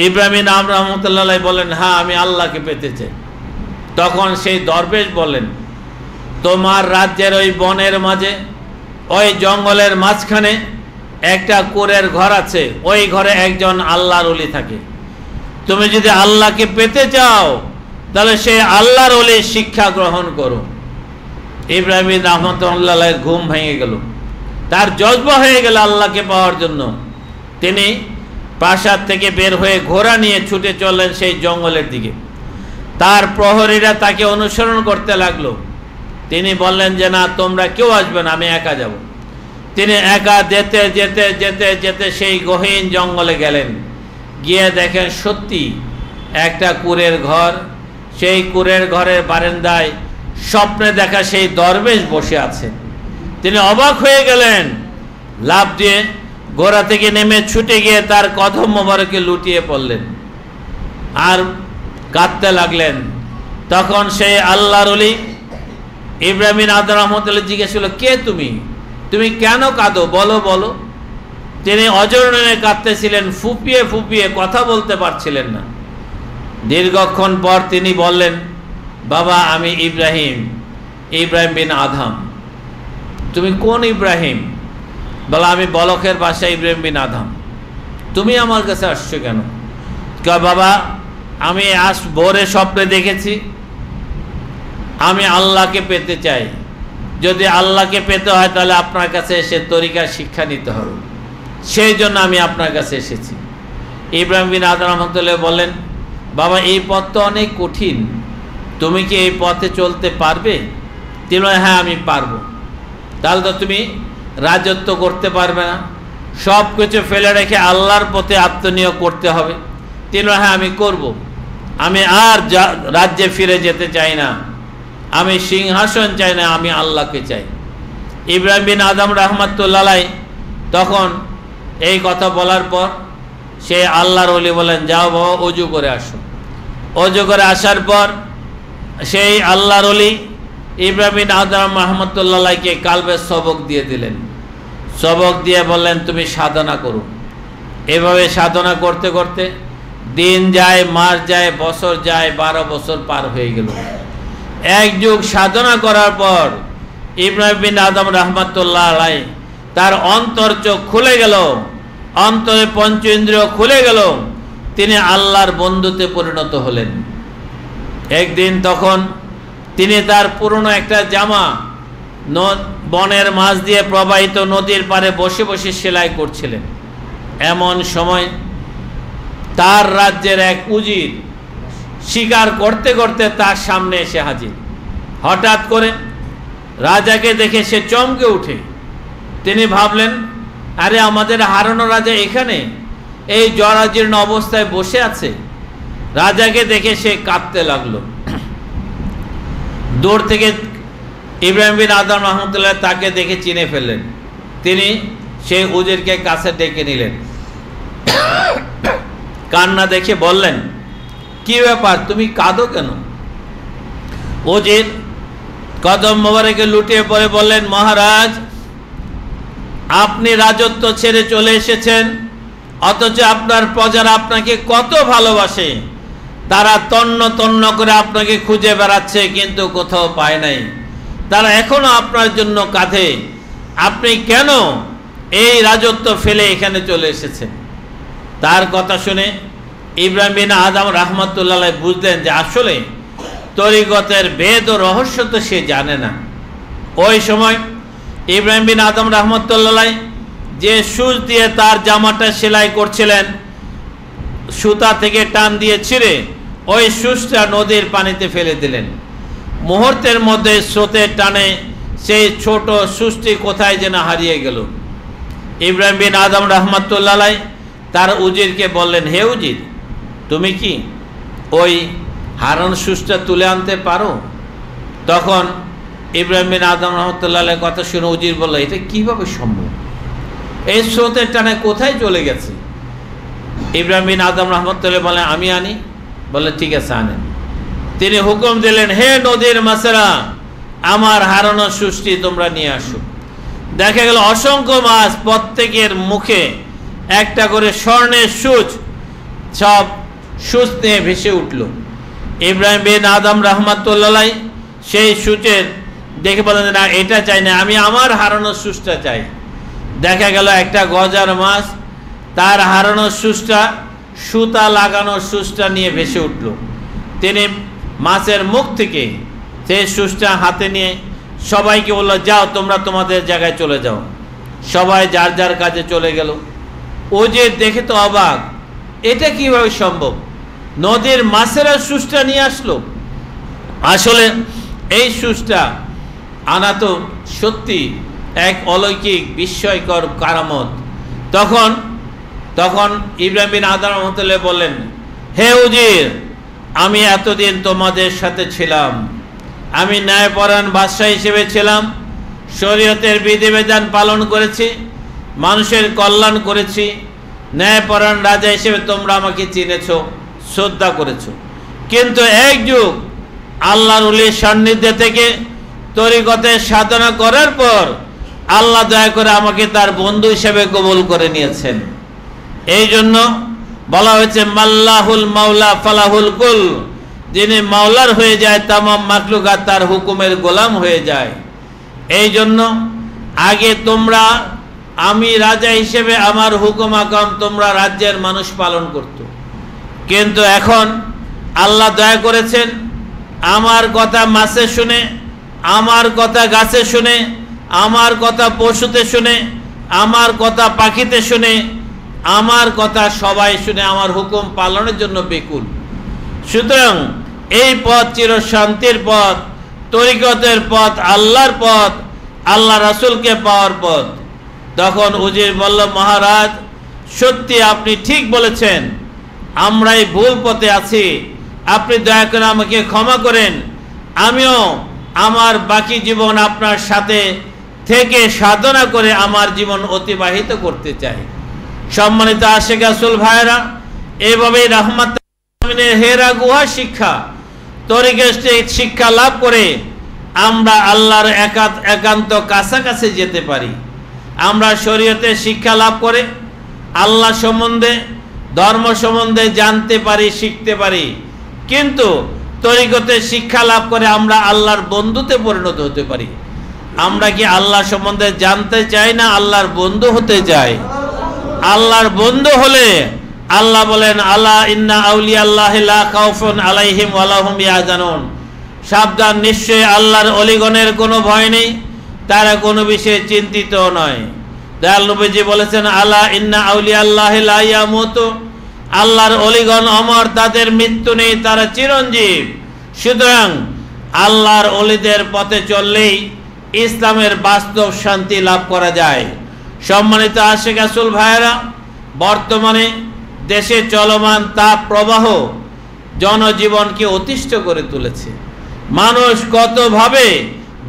[SPEAKER 1] ইব্রাহিম বিন আদম রহমতুল্লাহ বলেন, হ্যাঁ, আমি আল্লাহকে পেতে চাই। তখন সেই দরবেশ বলেন, তোমার রাজ্যের ওই বনের মাঝে, ওই জঙ্গলের মাঝখানে একটা কুঁড়ের ঘর আছে, ওই ঘরে একজন আল্লাহর ওলি থাকে। তুমি যদি আল্লাহকে পেতে চাও তাহলে সেই আল্লাহর ওলির শিক্ষা গ্রহণ করো। ইব্রাহিম বিন রহমতুল্লাহের ঘুম ভেঙে গেল, তার জজবা হয়ে গেল আল্লাহকে পাওয়ার জন্য। তিনি প্রাসাদ থেকে বের হয়ে ঘোড়া নিয়ে ছুটে চললেন সেই জঙ্গলের দিকে। তার প্রহরীরা তাকে অনুসরণ করতে লাগলো। তিনি বললেন যে না, তোমরা কেউ আসবে না, আমি একা যাব। তিনি একা যেতে যেতে যেতে যেতে সেই গহীন জঙ্গলে গেলেন। গিয়ে দেখেন সত্যি একটা কুঁড়ের ঘর। সেই কুঁড়ের ঘরের বারান্দায় স্বপ্নে দেখা সেই দরবেশ বসে আছে। তিনি অবাক হয়ে গেলেন, লাফ দিয়ে ঘোড়া থেকে নেমে ছুটে গিয়ে তার কদম মোবারকে লুটিয়ে পড়লেন আর কাঁদতে লাগলেন। তখন সেই আল্লাহর ওলি ইব্রাহিম বিন আদম রহমতুল্লাহ জিজ্ঞেস করল, কে তুমি? তুমি কেন কাঁদো? বলো বলো। তিনি অজরণে কাঁদতেছিলেন, ফুপিয়ে ফুপিয়ে কথা বলতে পারছিলেন না। দীর্ঘক্ষণ পর তিনি বললেন, বাবা, আমি ইব্রাহিম বিন আদম। তুমি কোন ইব্রাহিম? বলো, আমি বলখের বাসায় ইব্রাহিম বিন আদম। তুমি আমার কাছে আসছো কেন? বাবা, আমি আজ ভোরে স্বপ্নে দেখেছি আমি আল্লাহকে পেতে চাই। যদি আল্লাহকে পেতে হয় তাহলে আপনার কাছে এসে তরিকার শিক্ষা নিতে হবে, সেই জন্য আমি আপনার কাছে এসেছি। ইব্রাহিম বিন আদম রহমতুল্লাহ বললেন, বাবা, এই পথ তো অনেক কঠিন, তুমি কি এই পথে চলতে পারবে? তিনি বলেন, হ্যাঁ, আমি পারবো। তাহলে তো তুমি রাজত্ব করতে পারবে না, সব কিছু ফেলে রেখে আল্লাহর পথে আত্মনিয়োগ করতে হবে। তিনি বলেন, হ্যাঁ, আমি করব। আমি আর রাজ্যে ফিরে যেতে চাই না, আমি সিংহাসন চাই না, আমি আল্লাহকে চাই। ইব্রাহিম বিন আদম রহমতুল্লাহ তখন এই কথা বলার পর সে আল্লাহর ওলি বলেন, যাও বাবা, অজু করে আসো। অজু করে আসার পর সেই আল্লাহর ওলি ইব্রাহিম বিন আদম রহমতুল্লাহকে কালবের সবক দিয়ে দিলেন। সবক দিয়ে বললেন, তুমি সাধনা করো। এভাবে সাধনা করতে করতে দিন যায়, মাস যায়, বছর যায়, 12 বছর পার হয়ে গেল। এক যুগ সাধনা করার পর ইব্রাহিম বিন আদম রাহমাতুল্লাহ আলাইহি তার অন্তর চোখ খুলে গেল, অন্তরে পঞ্চ ইন্দ্রিয় খুলে গেল, তিনি আল্লাহর বন্ধুতে পরিণত হলেন। একদিন তখন তিনি তার পুরনো একটা জামা বনের মাঝ দিয়ে প্রবাহিত নদীর পাড়ে বসে বসে সেলাই করছিলেন। এমন সময় তার রাজ্যের এক উজির শিকার করতে করতে তার সামনে এসে হাজির। হঠাৎ করে রাজাকে দেখে সে চমকে উঠে। তিনি ভাবলেন, আরে আমাদের হারানো রাজা এখানে এই জরাজীর্ণ অবস্থায় বসে আছে। রাজাকে দেখে সে কাঁদতে লাগলো। দূর থেকে ইব্রাহিম বিন আদম রহমতুল্লাহ তাকে দেখে চিনে ফেললেন। তিনি সেই উজিরকে কাছে ডেকে নিলেন, কান্না দেখে বললেন, কি ব্যাপার, তুমি কাঁদো কেন? উজির কদম মোবারকে লুটিয়ে পড়ে বললেন, মহারাজ, আপনি রাজত্ব ছেড়ে চলে এসেছেন, অথচ আপনার প্রজারা আপনাকে কত ভালোবাসে। তারা তন্ন তন্ন করে আপনাকে খুঁজে বেড়াচ্ছে, কিন্তু কোথাও পায় নাই। তারা এখনো আপনার জন্য কাঁদে। আপনি কেন এই রাজত্ব ফেলে এখানে চলে এসেছেন? তার কথা শুনে ইব্রাহিম বিন আদম রাহমাতুল্লাহ আলাইহি বুঝলেন যে আসলে তরিকতের বেদ ও রহস্য তো সে জানে না। ওই সময় ইব্রাহিম বিন আদম রাহমাতুল্লাহ আলাইহি যে সুচ দিয়ে তার জামাটা সেলাই করছিলেন, সুতা থেকে টান দিয়ে ছিঁড়ে ওই সুচটা নদীর পানিতে ফেলে দিলেন। মুহূর্তের মধ্যে স্রোতের টানে সেই ছোট সুচটি কোথায় যেন হারিয়ে গেল। ইব্রাহিম বিন আদম রাহমাতুল্লাহ আলাইহি তার উজিরকে বললেন, হে উজির, তুমি কি ওই হারানো সুচটা তুলে আনতে পারো? তখন ইব্রাহিম বিন আদম রহমতুল্লাহ আলাইহির কথা শুনে উজির বলল, এটা কিভাবে সম্ভব? এই স্রোতের টানে কোথায় চলে গেছে? ইব্রাহিম বিন আদম রহমতুল্লাহ বলেন, আমি আনি। বলে, ঠিক আছে, আনেন। তিনি হুকুম দিলেন, হে নদীর মাছেরা, আমার হারানো সুচটি তোমরা নিয়ে আসো। দেখা গেল অসংখ্য মাছ, প্রত্যেকের মুখে একটা করে স্বর্ণের সুচ, সব সুচ নিয়ে ভেসে উঠল। ইব্রাহিম বিন আদম রাহমাতুল্লাহ আলাইহি সেই সুচের দেখে বলেন, না, এটা চাই না, আমি আমার হারানো সুচটা চাই। দেখা গেল একটা গজার মাছ তার হারানো সুচটা, সুতা লাগানো সুচটা নিয়ে ভেসে উঠল। তিনি মাছের মুখ থেকে সেই সুচটা হাতে নিয়ে সবাইকে বলল, যাও, তোমরা তোমাদের জায়গায় চলে যাও। সবাই যার যার কাজে চলে গেল। ও যে দেখে তো অবাক, এটা কিভাবে সম্ভব? নদীর মাছেরা সুচটা নিয়ে আসলো। আসলে এই সুচটা আনা তো সত্যি এক অলৌকিক বিস্ময়কর কারামত। তখন ইব্রাহিম বিন আদম রহমতুল্লাহ বললেন, হে উজির, আমি এতদিন তোমাদের সাথে ছিলাম, আমি ন্যায়পরায়ণ বাদশাহ হিসেবে ছিলাম, শরীয়তের বিধিবিধান পালন করেছি, মানুষের কল্যাণ করেছি, ন্যায়পরায়ণ রাজা হিসেবে তোমরা আমাকে চিনেছো, শ্রদ্ধা করেছো। কিন্তু এক যুগ আল্লাহর ওলির সান্নিধ্যে থেকে তরিকতের সাধনা করার পর আল্লাহ দয়া করে আমাকে তার বন্ধু হিসেবে কবুল করে নিয়েছেন। এই জন্য বলা হয়েছে, মাল্লাহুল মাওলা ফালাহুল কুল, যিনি মাওলার হয়ে যায় তামাম মাখলুকাত তার হুকুমের গোলাম হয়ে যায়। এই জন্য আগে তোমরা, আমি রাজা হিসেবে আমার হুকুম আকাম তোমরা রাজ্যের মানুষ পালন করত, কিন্তু এখন আল্লাহ দয়া করেছেন, আমার কথা মাছে শুনে, আমার কথা গাছে শুনে, আমার কথা পশুতে শুনে, আমার কথা পাখিতে শুনে, আমার কথা সবাই শুনে আমার হুকুম পালনের জন্য বেকুল। সুতরাং এই পথ চির শান্তির পথ, তরিকতের পথ, আল্লাহর পথ, আল্লাহ রাসূলকে পাওয়ার পথ। তখন উজির বলল, মহারাজ, সত্যি আপনি ঠিক বলেছেন, আমরাই ভুল পথে আছি, আপনি দয়া করে আমাকে ক্ষমা করেন। আমিও আমার বাকি জীবন আপনার সাথে থেকে সাধনা করে আমার জীবন অতিবাহিত করতে চাই। সম্মানিত আশিক রাসূল ভাইরা, এইভাবেই রাহমাত আমিনের হেরা গুহা শিক্ষা, তরিকের শিক্ষা লাভ করে আমরা আল্লাহর একান্ত কাছাকাছি যেতে পারি। আমরা শরীয়তের শিক্ষা লাভ করে আল্লাহ সম্বন্ধে, ধর্ম সম্বন্ধে জানতে পারি, শিখতে পারি। কিন্তু তরিকতের শিক্ষা লাভ করে আমরা আল্লাহর বন্ধুতে পরিণত হতে পারি। আমরা কি আল্লাহ সম্বন্ধে জানতে চাই না আল্লাহর বন্ধু হতে চাই? আল্লাহর বন্ধু হলে আল্লাহ বলেন, আলা ইন্না আউলিয়া আল্লাহি লা খাউফুন আলাইহিম ওয়া লা হুম ইয়াহজানুন, সাবধান, নিশ্চয়ই আল্লাহর অলিগণের কোনো ভয় নেই, তারা কোনো বিষয়ে চিন্তিত নয়। দয়াল নবীজি বলেছেন, আলা ইন্না আউলিয়া আল্লাহি লা ইয়ামুতু, আল্লাহর অলিগণ অমর, তাদের মৃত্যু নেই, তারা চিরঞ্জীব। সুতরাং আল্লাহর অলিদের পথে চললেই ইসলামের বাস্তব শান্তি লাভ করা যায়। সম্মানিত আশিক রাসূল ভাইয়েরা, বর্তমানে দেশে চলমান তাপ প্রবাহ জনজীবনকে অতিষ্ঠ করে তুলেছে। মানুষ কতভাবে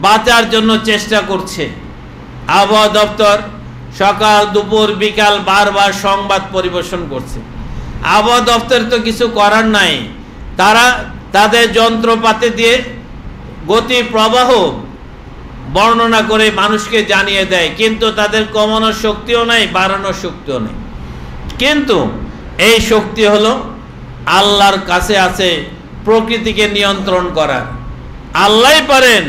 [SPEAKER 1] বাঁচার জন্য চেষ্টা করছে। আবহাওয়া দপ্তর সকাল দুপুর বিকাল বারবার সংবাদ পরিবেশন করছে। আবহাওয়া দপ্তর তো কিছু করার নাই, তারা তাদের যন্ত্রপাতি দিয়ে গতি প্রবাহ বর্ণনা করে মানুষকে জানিয়ে দেয়, কিন্তু তাদের কমানোর শক্তিও নাই, বাড়ানোর শক্তিও নেই। কিন্তু এই শক্তি হলো আল্লাহর কাছে আছে প্রকৃতিকে নিয়ন্ত্রণ করার। আল্লাহই পারেন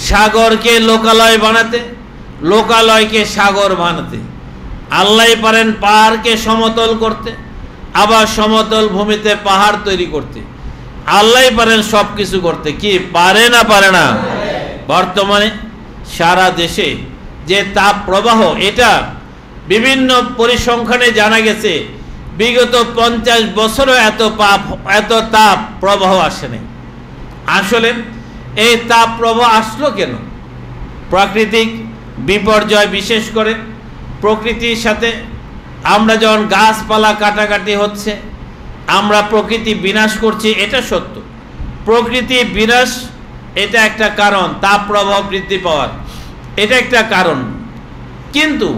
[SPEAKER 1] সাগরকে লোকালয় বানাতে, লোকালয়কে সাগর বানাতে। আল্লাহই পারেন পাহাড়কে সমতল করতে, আবার সমতল ভূমিতে পাহাড় তৈরি করতে। আল্লাহই পারেন সব কিছু করতে। কি পারে না? পারে না? বর্তমানে সারা দেশে যে তাপ প্রবাহ, এটা বিভিন্ন পরিসংখ্যানে জানা গেছে বিগত 50 বছরও এত তাপ প্রবাহ আসেনি। আসলে এই তাপ প্রবাহ আসলো কেন? প্রাকৃতিক বিপর্যয়, বিশেষ করে প্রকৃতির সাথে আমরা যখন গাছপালা কাটাকাটি হচ্ছে, আমরা প্রকৃতি বিনাশ করছি, এটা সত্য। প্রকৃতি বিনাশ এটা একটা কারণ, তাপ প্রবাহ বৃদ্ধি পাওয়ার এটা একটা কারণ। কিন্তু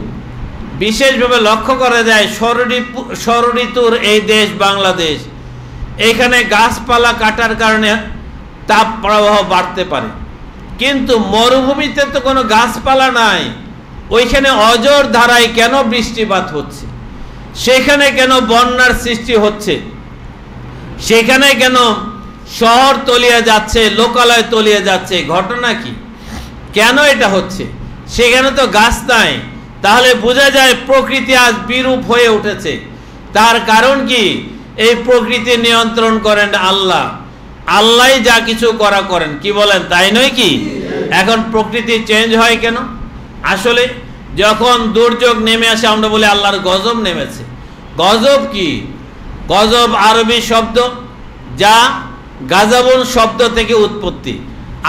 [SPEAKER 1] বিশেষভাবে লক্ষ্য করা যায় ষড়ঋতুর এই দেশ বাংলাদেশ, এখানে গাছপালা কাটার কারণে তাপ প্রবাহ বাড়তে পারে। কিন্তু মরুভূমিতে তো কোনো গাছপালা নাই, ওইখানে অজর ধারায় কেন বৃষ্টিপাত হচ্ছে? সেখানে কেন বন্যার সৃষ্টি হচ্ছে? সেখানে কেন শহর তলিয়ে যাচ্ছে, লোকালয় তলিয়ে যাচ্ছে? ঘটনা কি? কেন এটা হচ্ছে? সেখানে তো গাছ নাই। তাহলে বোঝা যায় প্রকৃতি আজ বিরূপ হয়ে উঠেছে। তার কারণ কি? এই প্রকৃতি নিয়ন্ত্রণ করেন আল্লাহ। আল্লাহই যা কিছু করেন। কি বলেন, তাই নয় কি? এখন প্রকৃতি চেঞ্জ হয় কেন? আসলে যখন দুর্যোগ নেমে আসে আমরা বলি আল্লাহর গজব নেমেছে। গজব কি? গজব আরবি শব্দ, যা গাজাবন শব্দ থেকে উৎপত্তি।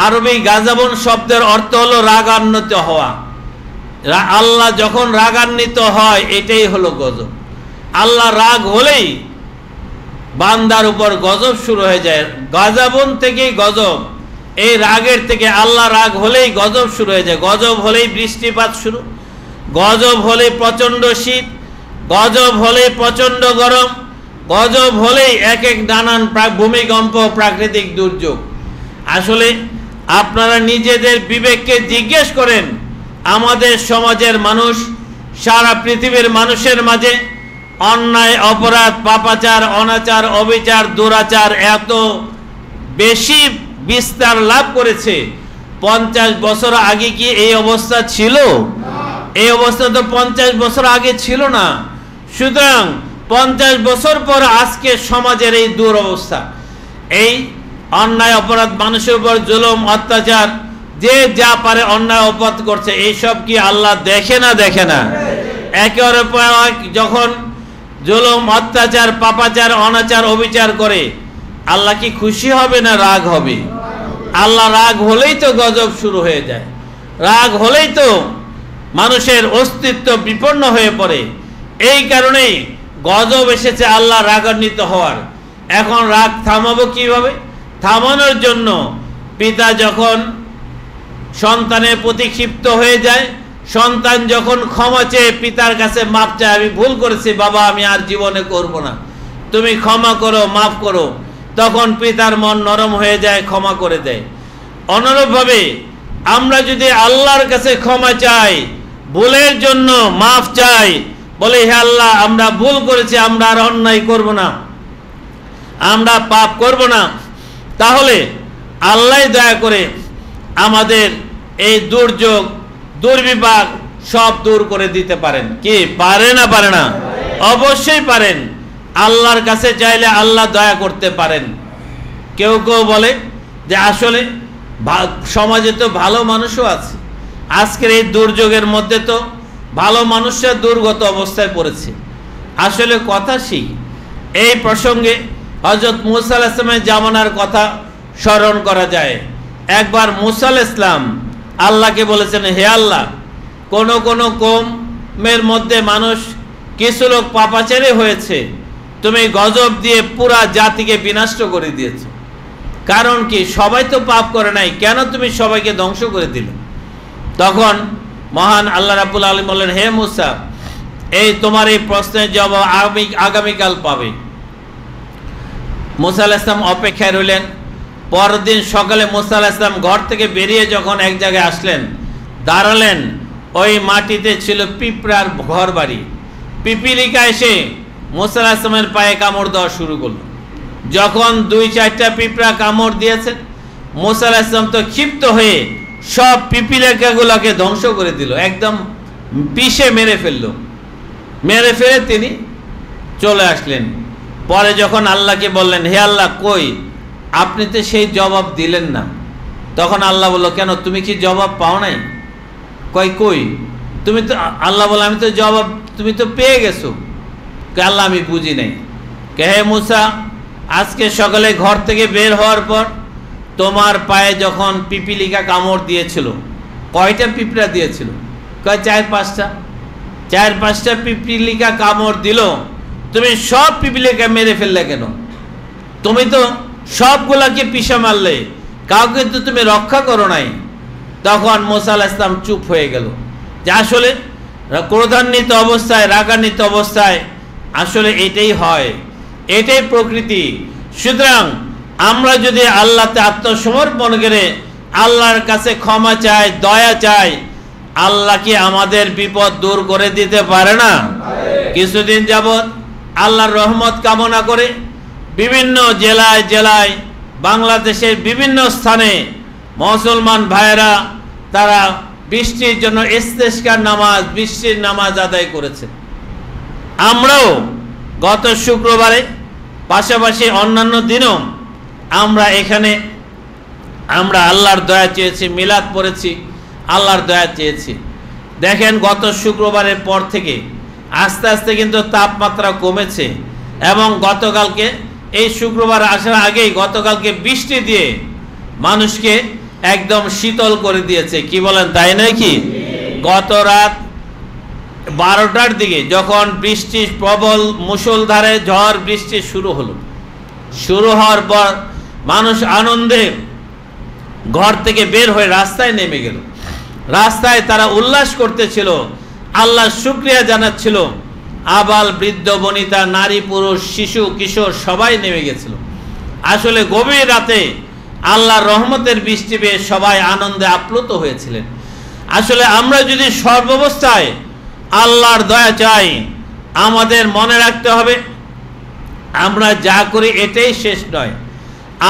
[SPEAKER 1] আরবি গাজাবন শব্দের অর্থ হলো রাগান্বিত হওয়া। আল্লাহ যখন রাগান্বিত হয় এটাই হলো গজব। আল্লাহ রাগ হলেই বান্দার উপর গজব শুরু হয়ে যায়। গাজাবন থেকেই গজব, এই রাগের থেকে আল্লাহ রাগ হলেই গজব শুরু হয়ে যায়। গজব হলেই বৃষ্টিপাত শুরু, গজব হলেই প্রচণ্ড শীত, গজব হলেই প্রচণ্ড গরম, গজব হলেই এক নানান ভূমিকম্প, প্রাকৃতিক দুর্যোগ। আসলে আপনারা নিজেদের বিবেককে জিজ্ঞেস করেন, আমাদের সমাজের মানুষ, সারা পৃথিবীর মানুষের মাঝে অন্যায়, অপরাধ, পাপাচার, অনাচার, অবিচার, দুরাচার এত বেশি বিস্তার লাভ করেছে। 50 বছর আগে কি এই অবস্থা ছিল? এই অবস্থা তো 50 বছর আগে ছিল না। সুতরাং 50 বছর পর আজকে সমাজের এই দুরবস্থা, এই অন্যায় অপরাধ, মানুষের উপর জুলুম অত্যাচার, যে যা পারে অন্যায় অপরাধ করছে, এইসব কি আল্লাহ দেখে না? দেখে না? একের পর এক যখন জুলুম অত্যাচার, পাপাচার, অনাচার, অবিচার করে, আল্লাহ কি খুশি হবে না রাগ হবে? আল্লাহ রাগ হলেই তো গজব শুরু হয়ে যায়। রাগ হলেই তো মানুষের অস্তিত্ব বিপন্ন হয়ে পড়ে। এই কারণেই গজব এসেছে আল্লাহ রাগান্বিত হওয়ার। এখন রাগ থামাবো কিভাবে? থামানোর জন্য পিতা যখন সন্তানের প্রতি ক্ষিপ্ত হয়ে যায়, সন্তান যখন ক্ষমা চেয়ে পিতার কাছে মাপ চায়, আমি ভুল করেছি বাবা, আমি আর জীবনে করব না, তুমি ক্ষমা করো, মাফ করো, তখন পিতার মন নরম হয়ে যায়, ক্ষমা করে দেয়। অনুরূপভাবে আমরা যদি আল্লাহর কাছে ক্ষমা চাই, ভুলের জন্য মাফ চাই, বলে হে আল্লাহ আমরা ভুল করেছি, আমরা আর অন্যায় করব না, আমরা পাপ করব না, তাহলে আল্লাহ দয়া করে আমাদের এই দুর্যোগ দুর্বিপাক সব দূর করে দিতে পারেন। কি পারে না? পারে না? অবশ্যই পারেন। আল্লাহর কাছে চাইলে আল্লাহ দয়া করতে পারেন। কেউ কেউ বলে যে আসলে সমাজে তো ভালো মানুষও আছে, আজকের এই দুর্যোগের মধ্যে তো ভালো মানুষরা দুর্গত অবস্থায় পড়েছে। আসলে কথা সেই, এই প্রসঙ্গে হযরত মুসা আলাইহিস সালামের জামানার কথা স্মরণ করা যায়। একবার মুসা আলাইহিস সালাম আল্লাহকে বলেছেন, হে আল্লাহ, কোন কোন কওমের মধ্যে মানুষ কিছু লোক পাপাচারী হয়েছে, তুমি গজব দিয়ে পুরা জাতিকে বিনষ্ট করে দিয়েছো। কারণ কি? সবাই তো পাপ করে নাই, কেন তুমি সবাইকে ধ্বংস করে দিলে? তখন মহান আল্লাহ রাব্বুল আলামিন বললেন, হে মুসা, এই তোমার এই প্রশ্নের জবাব আগামীকাল পাবে। মুসা আলাইহিস সালাম অপেক্ষায় রইলেন। পরের দিন সকালে মুসা আলাইহিস সালাম ঘর থেকে বেরিয়ে যখন এক জায়গায় আসলেন, দাঁড়ালেন, ওই মাটিতে ছিল পিঁপড়ার ঘর বাড়ি। পিপিলিকা এসে মুসা আলাইহিস সালামের পায়ে কামড় দেওয়া শুরু করলো। যখন 2-4টা পিঁপড়া কামড় দিয়েছে, মুসা আলাইহিস সালাম তো ক্ষিপ্ত হয়ে সব পিপিলিকাগুলোকে ধ্বংস করে দিল, একদম পিষে মেরে ফেললো। মেরে ফেলে তিনি চলে আসলেন। পরে যখন আল্লাহকে বললেন, হে আল্লাহ, কই আপনি তো সেই জবাব দিলেন না। তখন আল্লাহ বলল, কেন, তুমি কি জবাব পাও নাই? কই তুমি তো, আল্লাহ বলে, আমি তো জবাব, তুমি তো পেয়ে গেছো। আল্লাহ, আমি বুঝি নাই। হে মুসা, আজকে সকালে ঘর থেকে বের হওয়ার পর তোমার পায়ে যখন পিপিলিকা কামড় দিয়েছিল, কয়টা পিঁপড়া দিয়েছিল? কয় 4-5টা পিপিলিকা কামড় দিল, তুমি সব পিপিলিকা মেরে ফেললে কেন? তুমি তো সবগুলাকে পিষে মারলে, কাউকে তো তুমি রক্ষা করো নাই। তখন মুসা আলাইহিস সালাম চুপ হয়ে গেল। যে আসলে ক্রোধান্বিত অবস্থায়, রাগান্বিত অবস্থায় আসলে এটাই হয়, এটাই প্রকৃতি। সুতরাং আমরা যদি আল্লাহতে আত্মসমর্পণ করে আল্লাহর কাছে ক্ষমা চাই, দয়া চাই, আল্লাহ কি আমাদের বিপদ দূর করে দিতে পারে না? কিছুদিন যাবৎ আল্লাহর রহমত কামনা করে বিভিন্ন জেলায় জেলায় বাংলাদেশের বিভিন্ন স্থানে মুসলমান ভাইয়েরা তারা বৃষ্টির জন্য ইস্তেসকার নামাজ, বৃষ্টির নামাজ আদায় করেছে। আমরাও গত শুক্রবারে, পাশাপাশি অন্যান্য দিনও আমরা এখানে আল্লাহর দয়া চেয়েছি, মিলাদ পড়েছি, আল্লাহর দয়া চেয়েছি। দেখেন, গত শুক্রবারের পর থেকে আস্তে আস্তে কিন্তু তাপমাত্রা কমেছে, এবং গতকালকে, এই শুক্রবার আসার আগেই গতকালকে বৃষ্টি দিয়ে মানুষকে একদম শীতল করে দিয়েছে। কি বলেন, তাই নয় কি? গত রাত 12টার দিকে যখন বৃষ্টি, প্রবল মুষলধারে ঝড় বৃষ্টি শুরু হওয়ার পর মানুষ আনন্দে ঘর থেকে বের হয়ে রাস্তায় নেমে গেল। রাস্তায় তারা উল্লাস করতেছিল, আল্লাহর শুকরিয়া জানাচ্ছিল। আবাল বৃদ্ধ বনিতা, নারী পুরুষ, শিশু কিশোর সবাই নেমে গেছিল। আসলে গভীর রাতে আল্লাহর রহমতের বৃষ্টি পেয়ে সবাই আনন্দে আপ্লুত হয়েছিলেন। আসলে আমরা যদি সর্বাবস্থায় আল্লাহর দয়া চাই, আমাদের মনে রাখতে হবে আমরা যা করি এটাই শেষ নয়,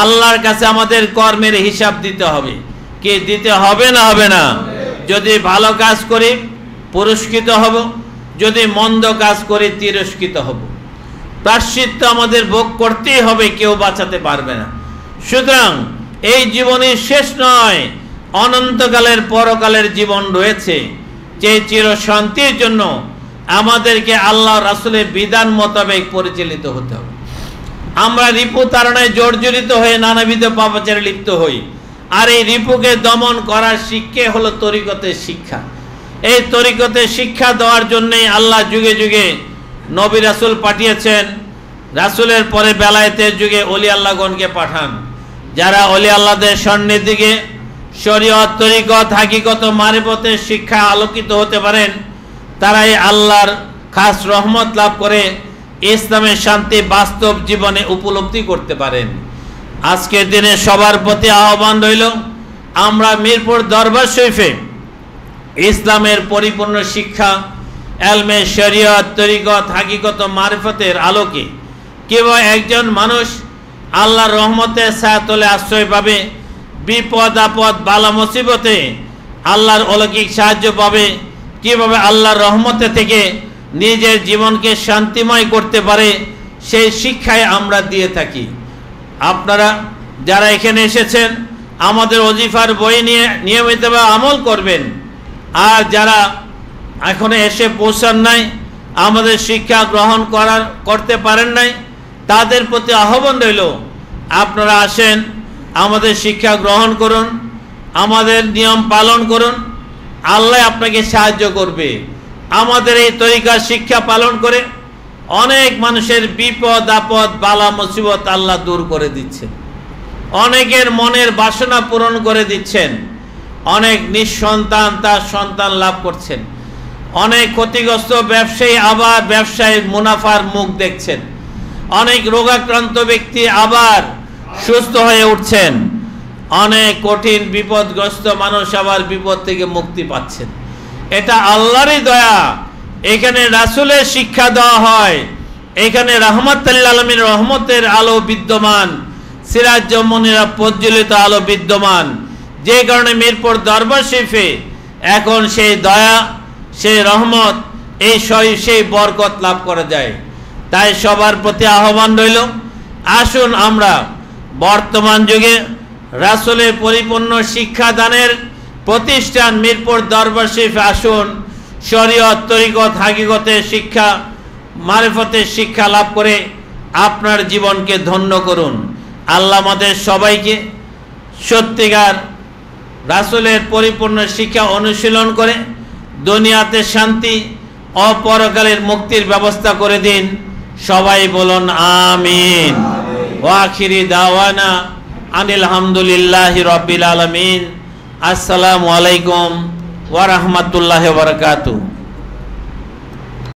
[SPEAKER 1] আল্লাহর কাছে আমাদের কর্মের হিসাব দিতে হবে। কি দিতে হবে না? হবে না? যদি ভালো কাজ করি পুরস্কৃত হব, যদি মন্দ কাজ করি তিরস্কৃত হব। প্রায়শ্চিত্ত আমাদের ভোগ করতেই হবে, কেউ বাঁচাতে পারবে না। সুতরাং এই জীবনই শেষ নয়, অনন্তকালের পরকালের জীবন রয়েছে, যে চির শান্তির জন্য আমাদেরকে আল্লাহ রাসূলের বিধান মোতাবেক পরিচালিত হতে হবে। আমরা রিপু তাড়নায় জর্জরিত হয়ে নানাবিধ পাপাচারে লিপ্ত হই, আর এই রিপুকে দমন করার শিক্ষা হলো তরিকতের শিক্ষা। এই তরিকতের শিক্ষা দেওয়ার জন্যই আল্লাহ যুগে যুগে নবী রাসূল পাঠিয়েছেন। রাসূলের পরে বেলায়েতের যুগে ওলি আল্লাহগণকে পাঠান, যারা ওলি আল্লাহদের সান্নিধ্যে শরীয়ত, তরিকত, হাকিকত, মারিফতের শিক্ষা আলোকিত হতে পারেন। তারাই আল্লাহর খাস রহমত লাভ করে ইসলামের শান্তি বাস্তব জীবনে উপলব্ধি করতে পারেন। আজকের দিনে সবার প্রতি আহ্বান রইল, আমরা মিরপুর দরবার শরীফে ইসলামের পরিপূর্ণ শিক্ষা, এলমে শরীয়ত, তরিকত, হাকিকত, মারিফতের আলোকে কিভাবে একজন মানুষ আল্লাহর রহমতের ছায়াতলে আশ্রয় পাবে, বিপদ আপদ বালা মুসিবতে আল্লাহর অলৌকিক সাহায্য পাবে, কিভাবে আল্লাহর রহমতে থেকে নিজের জীবনকে শান্তিময় করতে পারে সেই শিক্ষায় আমরা দিয়ে থাকি। আপনারা যারা এখানে এসেছেন আমাদের ওজিফার বই নিয়ে নিয়মিতভাবে আমল করবেন, আর যারা এখনো এসে পৌঁছান নাই, আমাদের শিক্ষা গ্রহণ করতে পারেন নাই, তাদের প্রতি আহ্বান রইল আপনারা আসেন, আমাদের শিক্ষা গ্রহণ করুন, আমাদের নিয়ম পালন করুন, আল্লাহ আপনাকে সাহায্য করবে। আমাদের এই তরিকার শিক্ষা পালন করে অনেক মানুষের বিপদ আপদ বালা মুসিবত আল্লাহ দূর করে দিচ্ছেন, অনেকের মনের বাসনা পূরণ করে দিচ্ছেন, অনেক নিঃসন্তান তার সন্তান লাভ করছেন, অনেক ক্ষতিগ্রস্ত ব্যবসায়ী আবার ব্যবসায় মুনাফার মুখ দেখছেন, অনেক রোগাক্রান্ত ব্যক্তি আবার সুস্থ হয়ে উঠছেন, অনেক কঠিন বিপদগ্রস্ত মানুষ আবার বিপদ থেকে মুক্তি পাচ্ছেন। এটা আল্লাহরই দয়া। এখানে রাসূলের শিক্ষা দেওয়া হয়, এখানে রাহমাতুল আলামিন রহমতের আলো বিদ্যমান, সিরাজ মুনিরা প্রজ্বলিত আলো বিদ্যমান, যে কারণে মিরপুর দরবার শরীফে এখন সেই দয়া, সেই রহমত, সেই বরকত লাভ করা যায়। তাই সবার প্রতি আহ্বান রইল, আসুন আমরা বর্তমান যুগে রাসূলের পরিপূর্ণ শিক্ষাদানের প্রতিষ্ঠান মিরপুর দরবার শরীফে আসুন, শরীয়ত তরিকত হাকিকতের শিক্ষা মারিফতের শিক্ষা লাভ করে আপনার জীবনকে ধন্য করুন। আল্লাহ আমাদের সবাইকে সত্যিকার রাসূলের পরিপূর্ণ শিক্ষা অনুশীলন করে দুনিয়াতে শান্তি ও পরকালের মুক্তির ব্যবস্থা করে দিন। সবাই বলুন আমিন। ওয়া আখিরি দাওয়ানা আনিল হামদুলিল্লাহি রাব্বিল আলামিন। আসসালামু আলাইকুম ওয়া রাহমাতুল্লাহি ওয়া বারাকাতুহু।